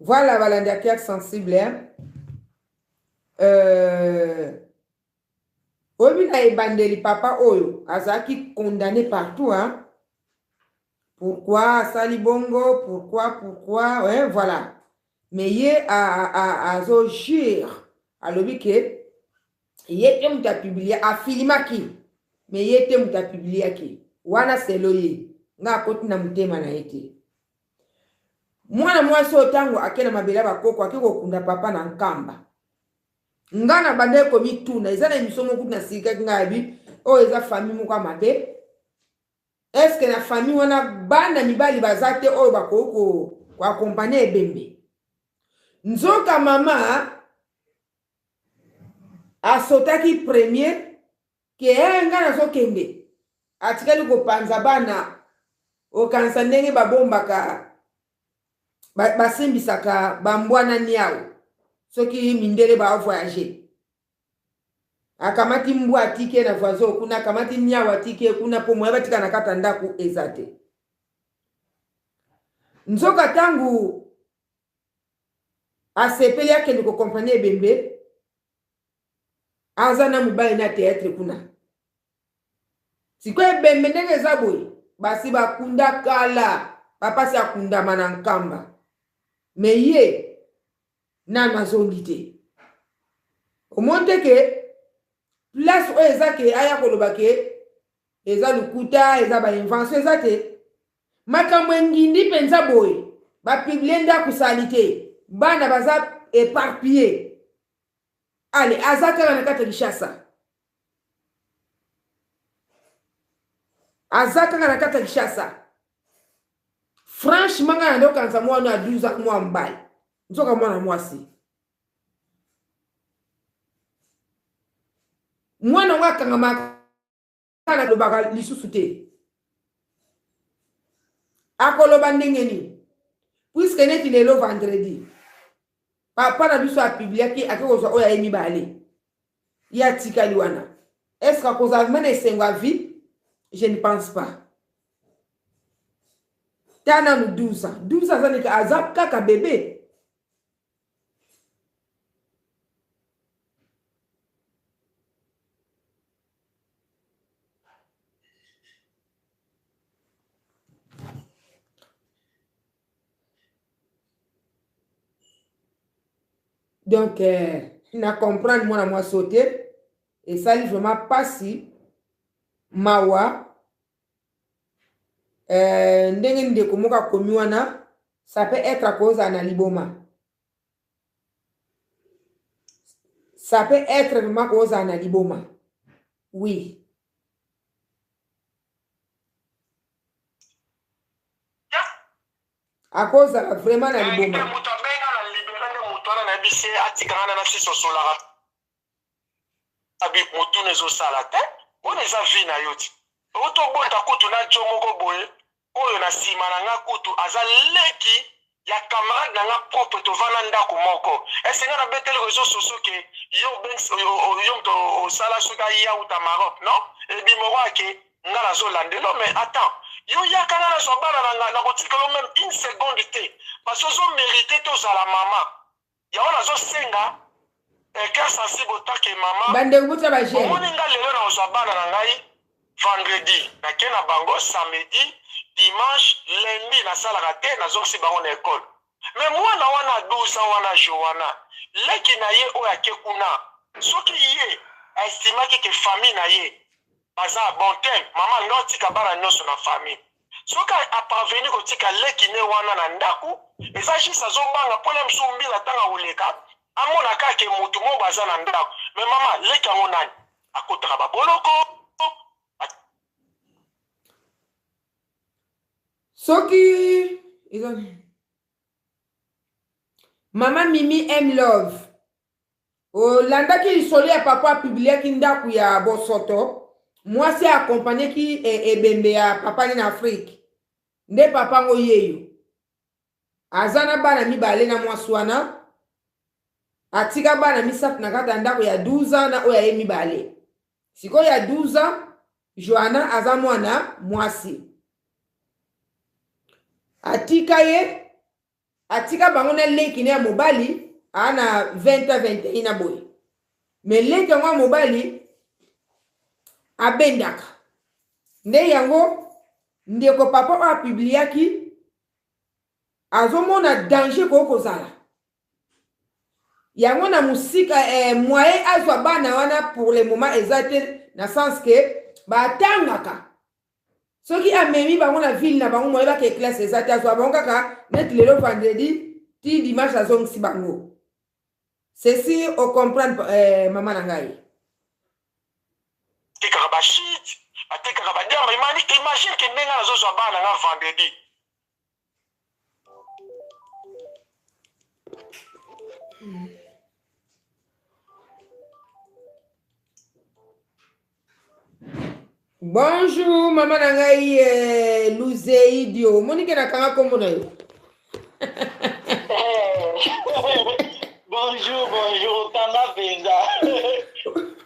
Voilà, balandi ya cœur sensible. Obina ebandeli papa oyo azaki condamné partout hein. Pourquoi sali bongo, pourquoi ouais, voilà. Mais yé azo jure alobi ke yé te muta publier a filimaki mais yé te muta publier ki wana seloye nga koti na mutema na yete mwana mwasi otango akena mabela bakoko akiko kunda papa na nkamba ngana bande ko mituna ezana misomo kuna sika ngabi o eza famille moko mabe. Est-ce que la famille wana banda mibali bazate oyo bakoko kwa accompagner ebembe nzoka mama asotaki premier ke ngana zo kende atikali ko panza bana okanisa ndenge babombaka basimbisaka bambwana niao soki mindele ba voyager akamati mbwa atike na voisin kuna akamati nyawa atike kuna pomo yabatika na kata ndaku ezate nzoka tangu asepeli yake ndiko kompanie bembe azana mubali na théâtre kuna sikwe bembe ndenge zaboy basi bakunda kala papa si akunda mana nkamba meye na zongite omonte ke place oyo eza ke aya koloba ke eza lukuta eza bainvention eza te makambo engindi mpenza boye bapiblie ndako sali te bana baza éparpillé ale aza kaka na kati ya Kinshasa aza kaka na kati ya Kinshasa franchement nga ndo kanza mwana ya 12 ans mwa mbali nzoka mwana mwasi mwana wakanga makana lobaka lisusu te akoloba ndenge nini puisque neti lelo vendredi papa na biso apibliaki akozwa oyo ayemi bale ya tikali wana est-ce que akozwa mena esengo à vie je ne pense pas tana nu 12 ans azanika aza kaka bébé Donc, na comprendre moi sauter. Et ça, vraiment pas si mawa. Ndenge ndeko moka komi wana, ça peut être à cause d'un liboma. Ça peut être vraiment à cause d'un liboma. Oui. À cause vraiment d'un liboma. Oyo na sima na nga kutu azaleki ya camarade na nga propre to vana ndako moko esenga na beteli réseaux sociaux ke yo to sala soka ya uta Maroc non et bi mo wake nga na zo landelo mais attends yo ya kana na so bana na na kotikelo même une seconde té parce que zo mérité to za la maman ya wana zo senga cœur sensible autant que maman bande buta ba je mo ninga lelo na so bana na ngai vendredi na kena bango samedi dimanche lundi na sala raté na zoksi bango na école mais moi na wana 12 ans wana Joana leki na ye oya ke kuna soki ye estimaki ke famille na ye baza bon terme maman ngoti ka bara nyonso na famille soka a parvenir kotika leki ne wana na ndaku eza juste azobanga pole msumbi la tanga uleka amona ka ke mutu mo baza na ndaku mais maman leki yango nani akotaka baboloko Soki, Maman Mimi aime love. Landa qui isoli à papa publié qui ndaku ya bosoto. Moi c'est accompagné qui est bembe à papa en Afrique. Nde papa ngo yeyo. Azana bana mi bale na mwaswana. Atika bana mi sat na kata ndaku ya 12 ans na oya ye mi bale. Siko ya 12 ans, Joana azamwana mwasi. Atika bango na leki na mobali ana 20 na boy. Mais leki yango mobali abendaka. Nde yango ndeko papa a publiaki azomona danger ko kozala. Yango na musika moyen azwa bana wana pour le moment exact na sens que ba tangaka. Soki amemi bango na ville na bango moyeba ke classe ezati azwa bango kaka net lelo vendredi ti dimanche azongisi bango. Ceci au comprendre maman na ngai. Tekaka ba shit, atekaka ba diamba imagine ke ndenga azozwa bana nga vendredi. Bonjour maman na ngai Luzeidio Monique na kanga kombo na yo. Bonjour kanga benza.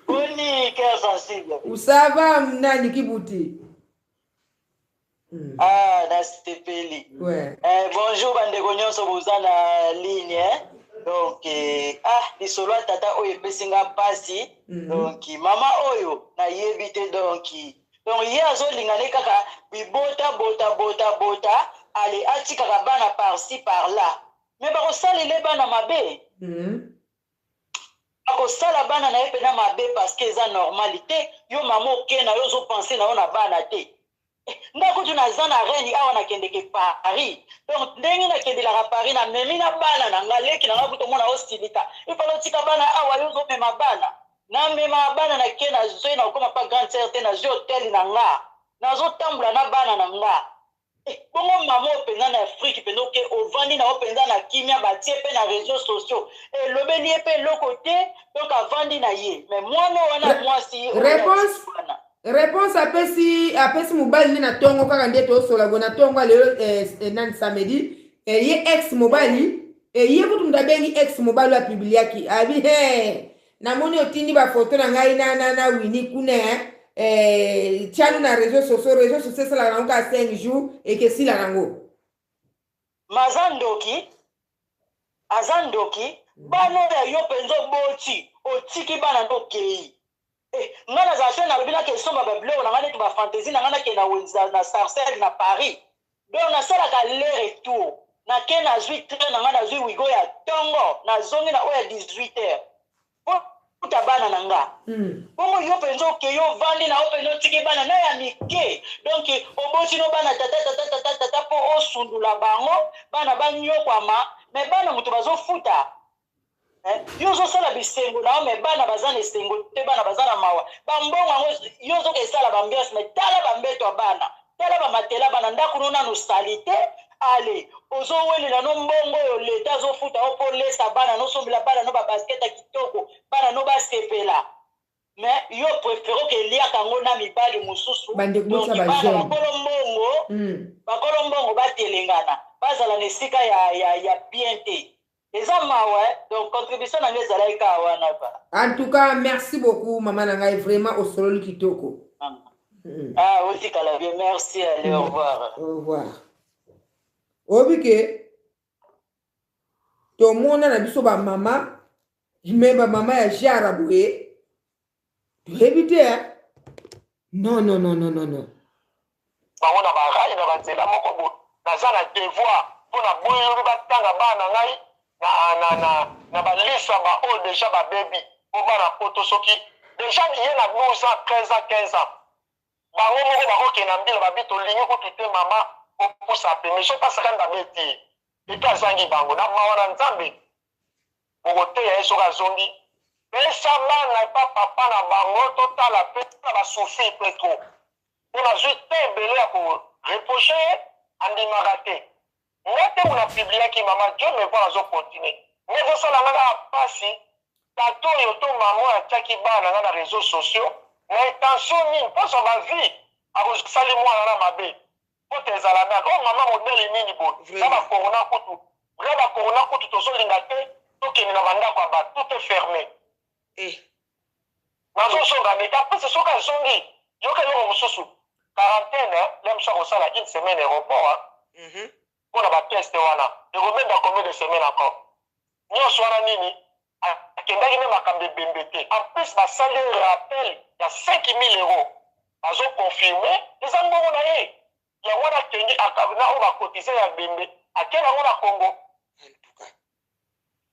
Boni cœur sensible. Usava nani kibuti. Na stepeli. Ouais. Bonjour bandeko nyonso boza na ligne donc lisolo tata oyo epesinga pasi donc mama oyo na yebi te donc ye azolingane kaka bota ale atikaka bana par-ci par-là mais bakosalele bana mabe bakosala bana na ye mpena mabe parce que eza normalité yo mama oke na yo ozopense na yo na bana te ndakutu naza na reni awa nakendeke Paris donc ndenge nakendelaka Paris na memi na bana na nga leki na nga kutu omona osilika ifala otika bana awa yo ozomema bana na mema bana na ke na zoi na okoma pa grande sœur te na zoi hotel na nga nazotambola na bana na nga bongo mama openza na Afrique mpenza oke ovandi na openza na kimia batie mpe na réseaux sociaux elobeli ye mpe eloko te donc avandi na ye mais mwana wana mwasi réponse apesi mobali na tongo kaka nde tosola bona tongo lelo nani samedi ye ex mobali ye kutu ndabengi ex mobali wa publiaki abi namoni otindi ba photo na ngai na wini kuna tiano na réseaux sociaux sala nango ka 5 jours et que sila nango azandoki bana ya yo penzo boti otiki bana ndokei nga nazala se nalobi nake esomba babiloko na nga neti bafantaisie na nga nake na sarcelle na Paris donc nasalaka le retour nake nazwi train na nga nazwi wigo ya tongo nazongi na oyo ya 18h puta bana na nga bongo yo mpenza oke yo vandi na yo mpenza otiki bana na ya mike donc obosi no bana tata mpo osundula bango bana banyokwama me bana moto bazofuta yo ozosala bisengo na yo me bana baza na esengo te bana baza na mawa bambongo yango yo ozoka esala bambiance me tala bambeto ya bana tala bamatela bana ndako no nano sali te ale ozowelela no mbongo oyo leta azofuta o mpo lesa bana nosombela bana no babasket ya kitoko bana no basepela me yo prefere oke eliaka yango na mibali mosusu donc bana bakolo mbongo batelengana bazala na esika ya bien te eza mawa donc contribution na ngai ezalaki kaka wana ba en tout cas merci beaucoup mama na ngai vraiment osololi kitoko otikala bien merci allez au revoir au revoir obike tomona na biso bamama me bamama ya jara boye toyebi te non bango na barai na banzela moko boye naza na devoir mpona boyeli batanga bana ngai na balisa baoyo deja babebi po bana poto soki deja ye na 12 ans 13 ans 15 ans bango moko bakokenda mbila babi tolingi kutu te mama opusa peme so pasaka ndabeti eto azangi bango na mawa na nzambe okoteya ye soki azongi pesa bana epa papa na bango totala mpe na basouffrir mpe tro mpo nazwi te ebele ya koreproche ye andimaka te nga te mona pibliaki mama dio me mpo nazokontinue nga ezosala nga kaka mpasi tato oyo to mama oyo atiaki bana nga na réseau sociaux na intention nini mposo bavie akosali mwana na mabe po te ezala daka o mama modele nini boye na bakorona kutu tozolinga te tokende na bandako ya bato tout est fermé nazosonga meta mpese soki azongi yoka eloko mosusu quarantaine le mosu akosala une semaine aéroport mpona bateste wana ekomeda combien de semaine encore nyonso wana nini akendaki me makambo ebembe te en plus basali rappel ya 5000 euros azoconfirme eza mbongo na ye yango wana akendi na oyo bakotize ya bembe ake yango na congo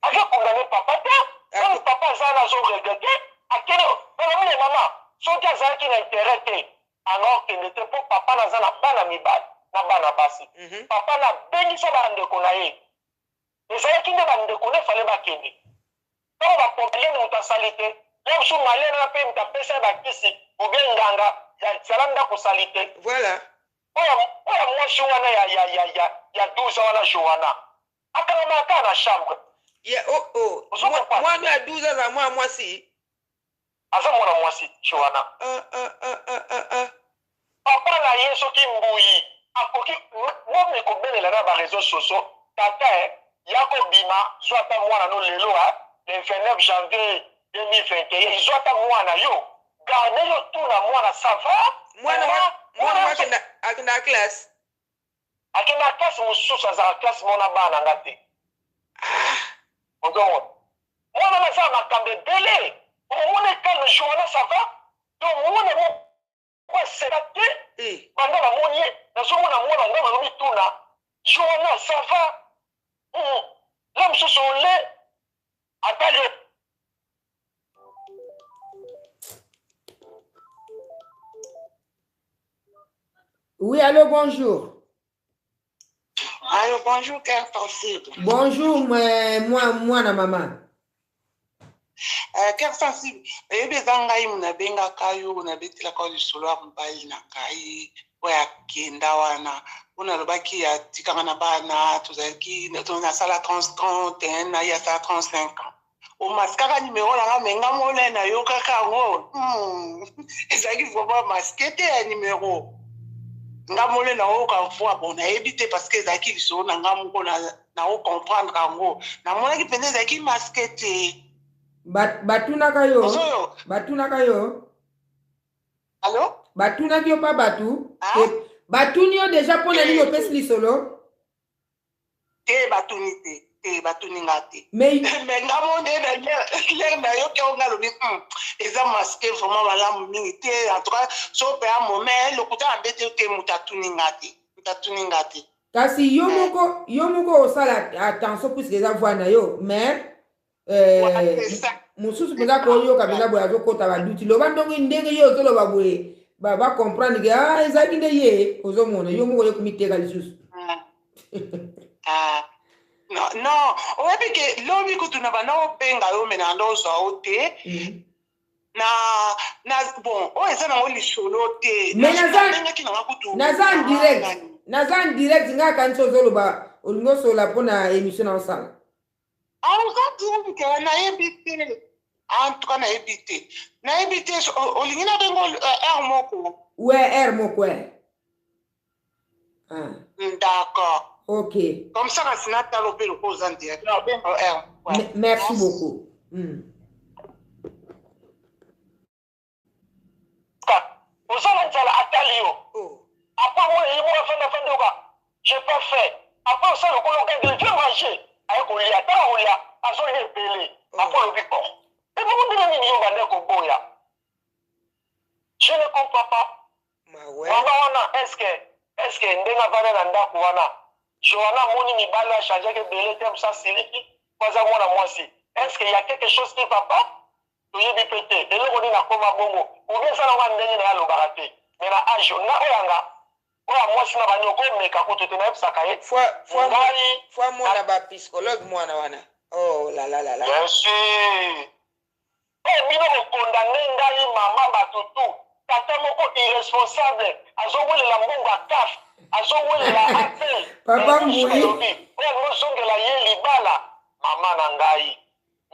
akekondane papa te oyo papa aza na azoregrete akende balomine mama soki azalaki na intérêt te angokende te mpo papa naza na bana mibali na bana basi papa na bengisa bandeko na ye ezalaki nde bandeko ne fale bakende ntango baprobleme moto asali te le mosu malene na mpe moto apesa ye bakisi obie nganga zala ndako osali te voilà oyo mwasi wana ya 12 wana joana akangamaka na chambre mwana ya 12 aza mwana mwasi aza mwana mwasi joana papa na ye soki mbuyi akoki momi kobelela na bareseau sociaux tata ya kobima so ata mwana no lelo le 29 janvier 2021 izwa ata mwana yo garde yo tuna mwana sava mwana akenda classe akenda classe mosusu azala classe mona bana nga te ozomona mwana naza makambo ebele omona ekano joana sava to omona kwaseka te banda bamoni ye nazomona mwana nga balobi tuna joana sava le mosusu ole atali Oui, allô, bonjour. Allô, bonjour, Cœur Sensible. Bonjour, moi, na maman. Cœur Sensible, ebi zangai munabenga kayo unabetila kwa lisolo ya mobali na kai oya kenda wana unalobaki ya tikanga na bana tozalaki tunasala 31 na ya sa 35 ans. Omaskaka numéro na menga mole na yo kaka ngo. Ezaki vraiment masqué te ya numéro. Nga mole na o ka fois bon na ebité parce que ezaki lisolo na nga moko na o comprendre ngo. Na mona ki pende ezaki masqué te. Batunaka yo. Allô? Batunaki yo pa batu? Batuni yo déjà pona nini opesi lisolo? Te batuni te. Batuni nga te. Mais nga monde na yo ke onga lobi eza masqué vraiment malamu mingi te en tout cas so pe a moment lokuta ambete te mutatuni nga te. kasi yo moko osala attention puisque eza voix na yo mais mosusu mpenza koyoka mpenza boye azokota baduti loba ndongo ndenge yo ozoloba boye bacomprendre ke ezalaki nde ye ozomona yo moko yokomiteka lisusu non oyebi ke lobi kutuna bana obenga yo mena ndo ozwa o te bon oyo eza nango lisolo te naza en direct nga akanisi ozoloba olingi osola mpona émission na osala nayebi te en tout cas nayebi te olingi na bengo r moko r moko d'accord ok comme ça na sina talo mpe loko oza direct merci beaucoup ozala nzala atali yo après moi ye moko afanda oka j'ai pas fait après osala lokolo okende vieux manger aye kolia tala kolia azolia ebele après olobi bon ebongo ndenge nini yo bande koboya je ne comprends pas mama wana estce ndenge avanda na ndako wana joana moni mibali achangeaki ebele te mosa siliki po aza mwana mwasi estce ya quelque chose qui va pas toyebi mpe te eloko nini akoma bongo obi eza nango ndenge na ye alobaka te me na age nga oyanga oyo mwasi na bani okomeka kutu te nayebisaka ye fois mona bapsychologue mwana wana oh lalalala bien sûr bino kokondane ngai mama batutu tata moko irresponsable azowelela mbongo akaf azowelela apel oyo azozongela ye libala mama na ngai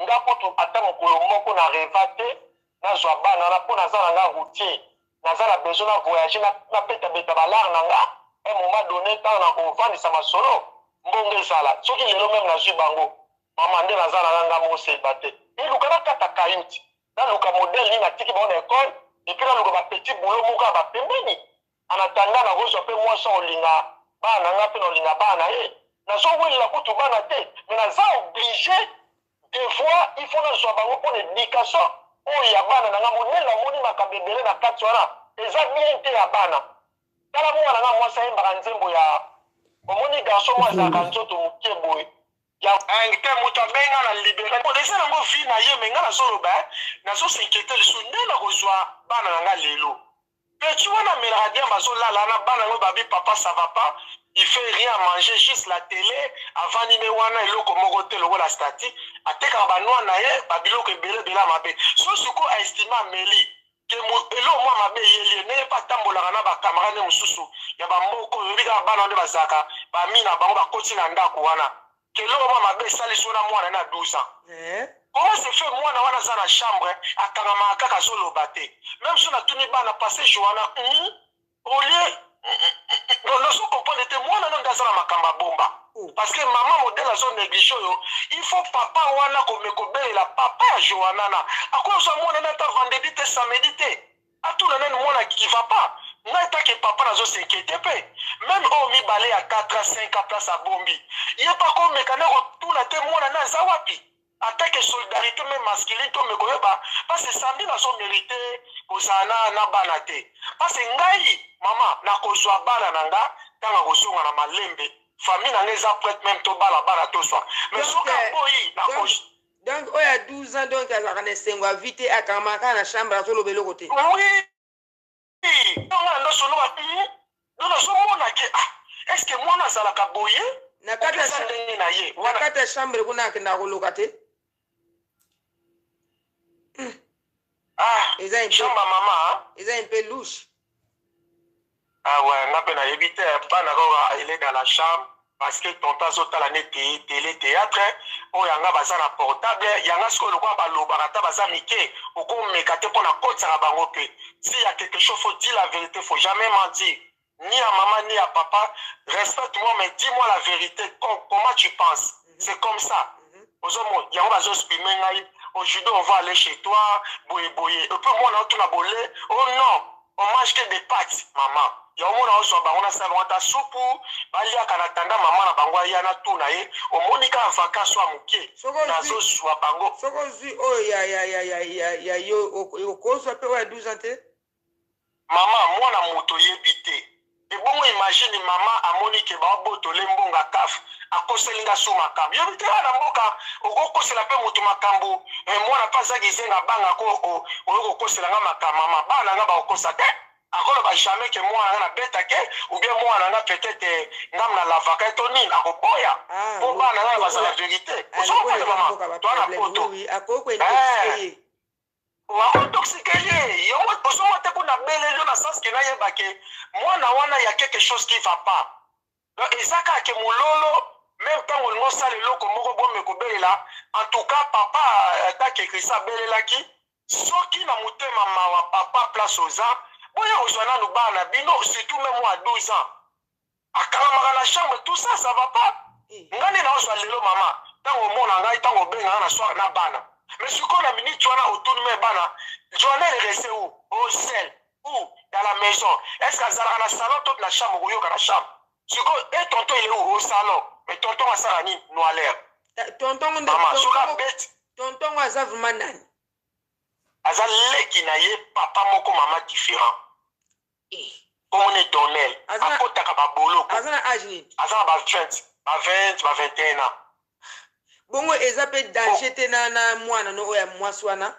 nga kutu ata mokolo moko na reva te nazwa bana wana mpo naza na nga routier naza na besoin na voyage nabetabeta balare na nga un moment donné ntango na kovandisa masolo mbongo ezala soki lelo meme nazwi bango mama nde naza na nga moseba te eluka nakata kayuti naluka modele nini natiki bango na ekole epui naluka bapetit boulot moko ya bapembeni anatanda nakozwa mpe mwasi olinga bana nga mpe naolinga bana ye nazowelela kutu bana te me naza oblige des fois il faut nazwa bango mpo na éducation oyo ya bana na nga monene namoni makambo ebele na kati wana eza bien te ya bana tala mwana na nga mwasi ayembaka nzembo ya omoni garso mwa azalaka nzoto moke boye te moto abenga na libéral eza nango vi na ye me nga nazoloba nazosinquiete lisu nde nakozwa bana na nga lelo peti wana amelaka dia bazolala na bana yango babi papa ça va pas il fait rien à manger juste la télé avandi nde wana eloko moko te lokola stati atekaka banwa na ye babiloko ebelebele ya mabe so siko aestime ameli ke eloko mwa mabe eyeli ye ndenge mpe atambolaka na bakamarade mosusu ya bamboko oyebi kaka bana nde bazalaka bami na bango bakoti na ndako wana ke eloko mwa mabe esalisi wana mwana na 12 ans comment se fait mwana wana aza na chambre akangamaka kaka azoloba te même so natuni bana passage wana olie nazo comprendre te mwana nonde aza na makambo ya bomba parce que mama modele azo néglige oyo il faut papa wana kobelela papa ya joanana akozwa mwana na ata vendredi te samedi te atuna nani mwana qui va pas ngai take papa nazosinquiete mpe même oyo mibale ya 4 à 5 a place abombi ye pa komeka na kotuna te mwana na aza wapi atake solidarité même masculine to mekoyeba parce que samedi nazomérite kozala na bana te parce que ngai mama nakozwa bana na nga ntango kozonga na malembe famille na nga eza prête même tobala bana toswa mais soki aboyi donc oyo ya 12 ans donc azalaka na esengo avite akamaka na chambre azoloba eloko te oui ntonga na ndosoloba nazomona ke est ce que mwana azalaka boye na kati ya chambre kuna akendaka koloka te chambre mama eza un peu louche ouais nga mpe nayebi te bana kaka ele dans la chambre parce que tonto azotala ne télé théâtre oyo yanga baza na portable yanga sikoyo lokola balobaka ata baza mike okomeka te mpo na kotisaka bango mpe s'il y a quelque chose faut dire la vérité faut jamais mentir ni à maman ni à papa respecte-moi mais dis-moi la vérité comment tu penses c'est comme ça ozomo yango bazoexprime ngai aujourd'hui on va aller chez toi boye et puis moi na otuna bolé oh non on mange que des pâtes maman yomona ozwa bango na salon ata supu baliaka na tanda mama na bango aya na tuna ye omoni kaka vacances wa moke nazozwa bango soki ozwi oyo ya yo okozwa mpe oyo ya 12 ans te mama mwana moto yebi te ebongo imagine mama amoni ke baobotole mbonga kaf akoselinga su makambo yo bitela na mboka okokosela mpe motu makambo mwana mpe azaki zenga banga ko oyokokosela nga makambo mama bana nga bakokosa te akoloba jamais ke mwana nga nabeta ke ou bien mwana nga peut-être ngam na lavaka eto nini akoboya mpo bana nga bazala vérité ozokokote mama toana poto wakotoxike ye yongo ozomo te mpo na beleli na sens ke nayeba ke mwana wana ya quelque chose qui va pas donc eza kaka ke mololo même ntango olingi osala eloko moko bome kobelela en tout cas papa atake krista abelelaki soki na motema mawa papa place oza boya kozwa nanu bana bino surtout même à 12 ans akangamaka na chambre tout ça ça va pas ngani na ozwa lelo mama ntango omona ngai ntango obenganga na soir na bana mais sikoyo na minute wana autour me bana journée est restée où au sel où dans la maison est-ce qu'azalaka na salon to na chambre oyoka na chambre sikoyo e tonton il est où au salon mais tonton asala nini noalaire tonton aza vraiment nani aza leki na ye papa moko mama différent komone donel akotaka baboloko aza na age nini aza na ba 20 ba 21 ans bongo eza mpe danger te na mwana no oyo ya mwasi wana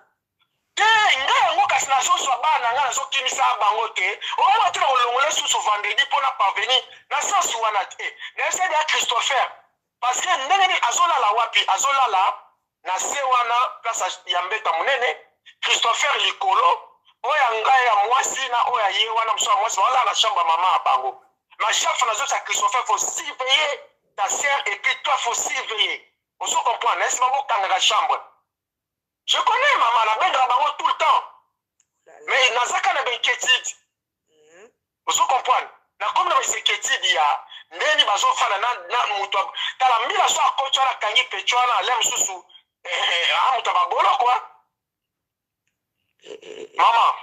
te ngai yango kasi nazozwa bana ngai nazokimisa bango te omona te na kolongola susu vendredi mpona parvenir na sensi wana te naesedi ya christopher parce que ndenge nini azolala wapi azolala na se wana place ya mbeta monene christopher likolo oyo ya ngai ya mwasi na oyo ya ye wana mosu ya mwasi bazolala na chambre ya mama ya bango ma chaque fois nazotya christopher faut surveiller ta sœur et puis toi faut surveiller ozo comprendre nesi babokanga na chambre je connais maman nabengaka bango tout le temps mais nazaka na bainquiétude ozo comprendre nakomi na bainquiétude ya ndeni bazofana na moto tala mbila so akoti wana akangi pecho wana ale mosusu amoto ababolokwa mama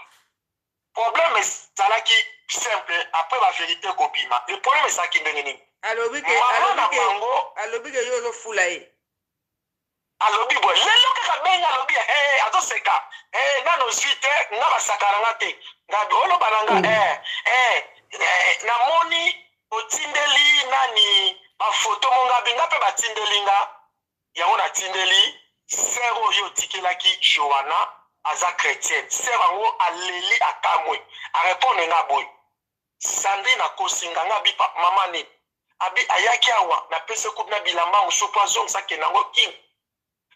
problème ezalaki simple après bavérité kobima le problème ezalaki ndenge nini alobi ke yo ozofula ye alobi boye lelo kaka bengi alobi azoseka nano ozwi te nga basaka nanga te nga oloba nanga namoni otindeli nani bafoto mongabi nga mpe batindeli nga yango natindeli ser oyo otikelaki joana aza chrétienne ser yango aleli akamwe arepondre nga boye sandrine akosinga nga abi mama nini abi ayaki awa napesi kutu na bilamba mosusu po azongisaki nango kini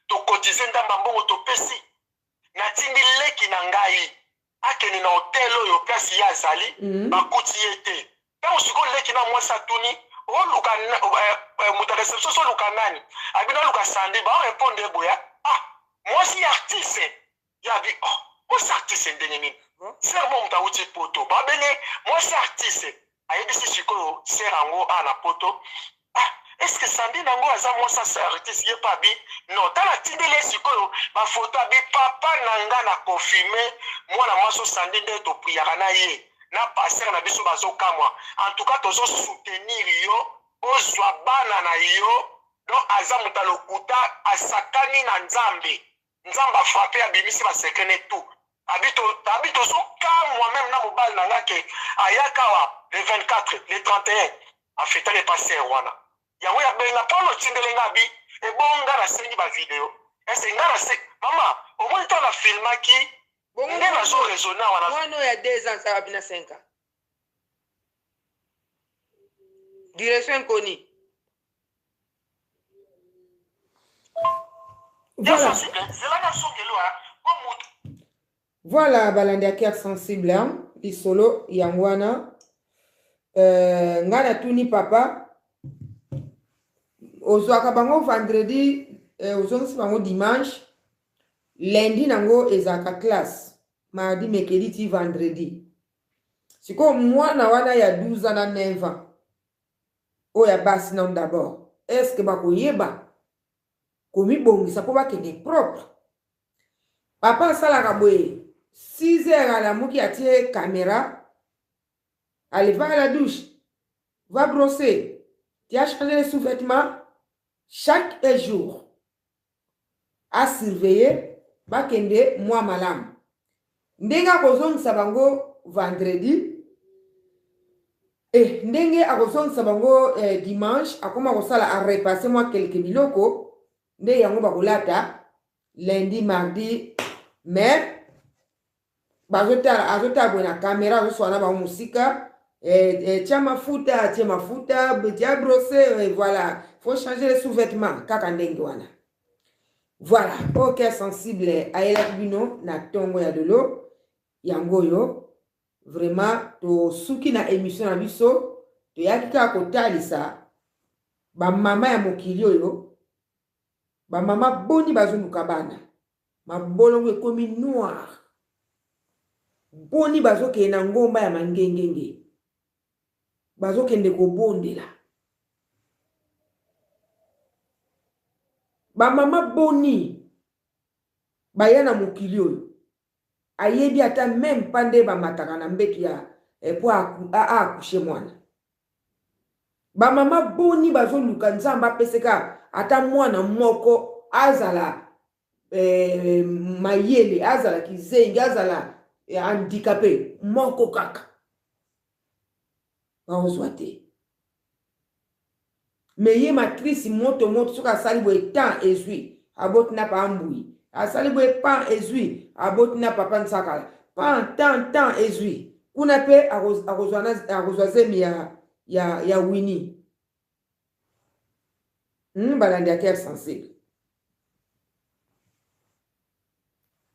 tokotize ndamba mbongo topesi natindi leki na ngai akende na hotel oyo place ye azali bakuti ye te ntango sikoyo leki na mwasi atuni oluka moto reception so oluka nani abi naoluka sandi baorepondre boya mwasi ya artiste yabi mwasi artiste ndenge nini sermo moto awuti poto babenge mwasi artiste ayebisi sikoyo ser yango na poto est-ce que sandi nango aza mwasi artiste ye pa bi non tala tindeli sikoyo bafoto abi papa na nga na confirme mwana mwasi sandi nde topriaka na ye na paster na biso bazokamwa en tout cas tozosoutenir yo ozwa bana na yo donc aza moto alokuta asakani na nzambe nzambe afrape abimisi basekene tout abi tozokamwa meme na mobali na nga ke ayaka wa le 24 le 31 afeta le paster wana yango ya benga mpo lotindeli nga bi ebonga nasengi bavideo ese nga nase mama omoni ntango nafilmaki nde nazoresone wana mwana oyo ya 2 ans awa bina 5 ans direction nkoni voilà balandi ya carte sensible lisolo yango wana nga natuni papa ozwaka bango vendredi ozongisi bango dimanche lundi nango ezalaka classe mardi mercredi ti vendredi sikoyo mwana wana ya 12 ans na 9 ans oyo ya basi nano d'abord est-ce que bakoyeba komibongisa mpo bakende propre papa asalaka boye 6 heures alamuki atie caméra allez va à la douche va brosser tu as changé les sous-vêtements chaque jour à surveiller bakende mwa malamu ndenge akozongisa bango vendredi ndenge akozongisa bango dimanche akoma kosala a repasser moi quelques biloko nde yango bakolata lundi mardi mais azotala boye na kamera azoswana bango mosika tia mafuta tia brosse voilà faut changer les sous-vêtements kaka ndenge wana voilà ok sensible ayelaki bino na ntongo ya lelo yango oyo vraiment tosuki na émission na biso toyaki kaka kotalisa bamama ya mokili oyo bamama boni bazoluka bana mabolongo ekomi noir boni bazokende na ngomba ya mangengenge bazokende kobondela bamama boni baya na mokili oyo ayebi ata même pande bamataka na mbetu ya po akushe mwana bamama boni bazoluka nzambe apeseka ata mwana moko azala mayele azala kizengi azala handicapé moko kaka baozwa te me ye matrice moto soki asali boye temps ezwi aboti na pa ambui asali boye pan ezwi aboti na papa nsakala pan temps ezwi kuna pe akozwa zemi ya wini balandi ya cœur sensible.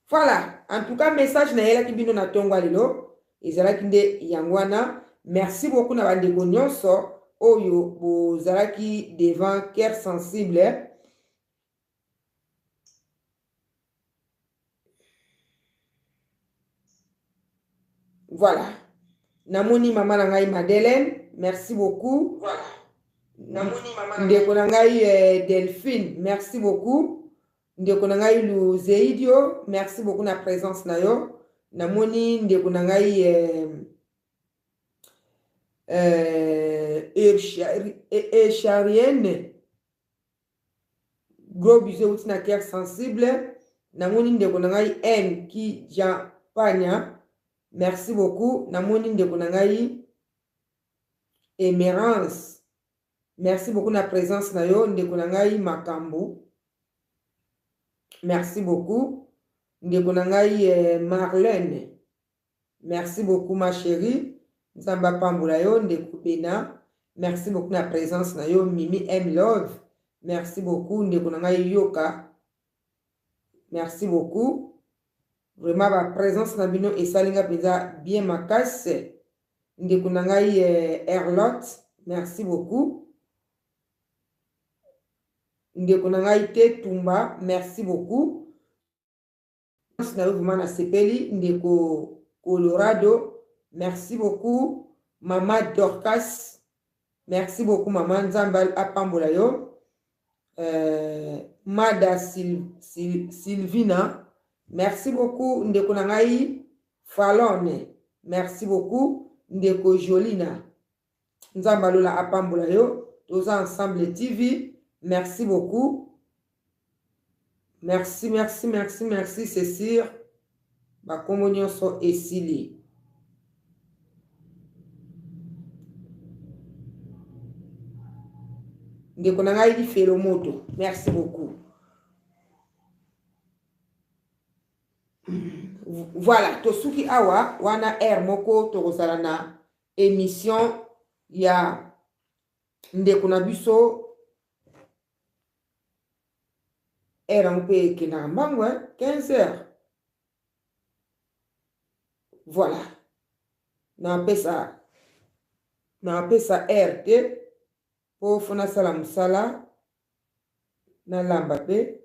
Voilà, en tout cas message na yela ki bino na tongo lelo ezalaki nde yangwana. Merci beaucoup na bandeko nyonso oyo bozalaki devant cœur sensible. Voilà. Namoni maman na ngai Madeleine, merci beaucoup. Voilà. Namoni maman ndeko na ngai Delphine, merci beaucoup. Ndeko na ngai Luzeidio, merci beaucoup na présence na yo. Namoni ndeko na ngai Echarienne, gros bisous na cœur sensible. Namoni ndeko na ngai M qui Japania, merci beaucoup. Namoni ndeko na ngai Emerance, merci beaucoup na présence na yo. Ndeko na ngai Makambo, merci beaucoup. Ndeko na ngai Marlène, merci beaucoup ma chérie. Nzamba pambola yo. Ndeko Bena, merci beaucoup na présence na yo. Mimi M Love, merci beaucoup. Ndeko na ngai Yoka, merci beaucoup. Vraiment la présence na bino esalinga peza bien makase. Ndeko na ngai Erlotte, merci beaucoup. Ndeko na ngai Tetumba, merci beaucoup. Na vraiment na sepeli. Ndeko Colorado, merci beaucoup. Maman Dorcas, merci beaucoup maman. Nzamba apambola yo. Mada Sylvina, merci beaucoup. Ndeko na ngai Falone, merci beaucoup. Ndeko Jolina, Nzamba lola apambola yo. Toza ensemble TV, merci beaucoup. Merci, merci, merci, merci, c'est sûr. Ma communion sont esili. Ndeko na ngai Felomoto, merci beaucoup. Voilà, tosuki awa wana moko tokozala na émission ya ndeko na biso mpe kena mbangu 15 heures. Voilà, na pesa RT po fona sala musala na lamba pe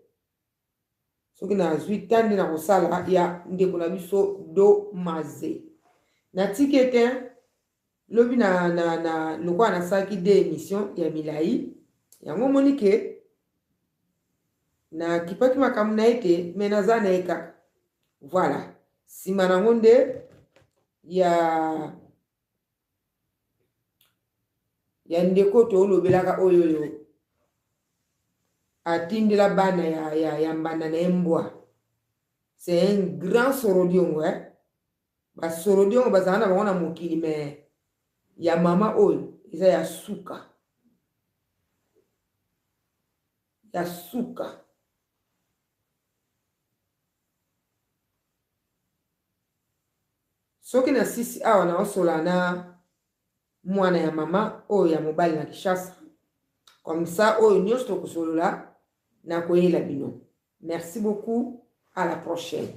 soki na azwi tande na kosala ya ndeko na biso do maze na tikete lobi na lokwa na saki de émission ya milai yango monike na kipaki makamu na ete menaza na eka. Voilà, sima na ngonde ya ndeko to lobelaka oyoyo atindela bana ya mbanda na embwa. C'est un grand sorodiongo ba sorodiongo bazana bango na mokili mais ya mama oyo eza ya suka. Ya suka. Soki na sisi awa na osola na mwana ya mama oyo ya mobali na Kinshasa. Comme ça oyo nyonso tokosolola na koyela bino. Merci beaucoup, à la prochaine.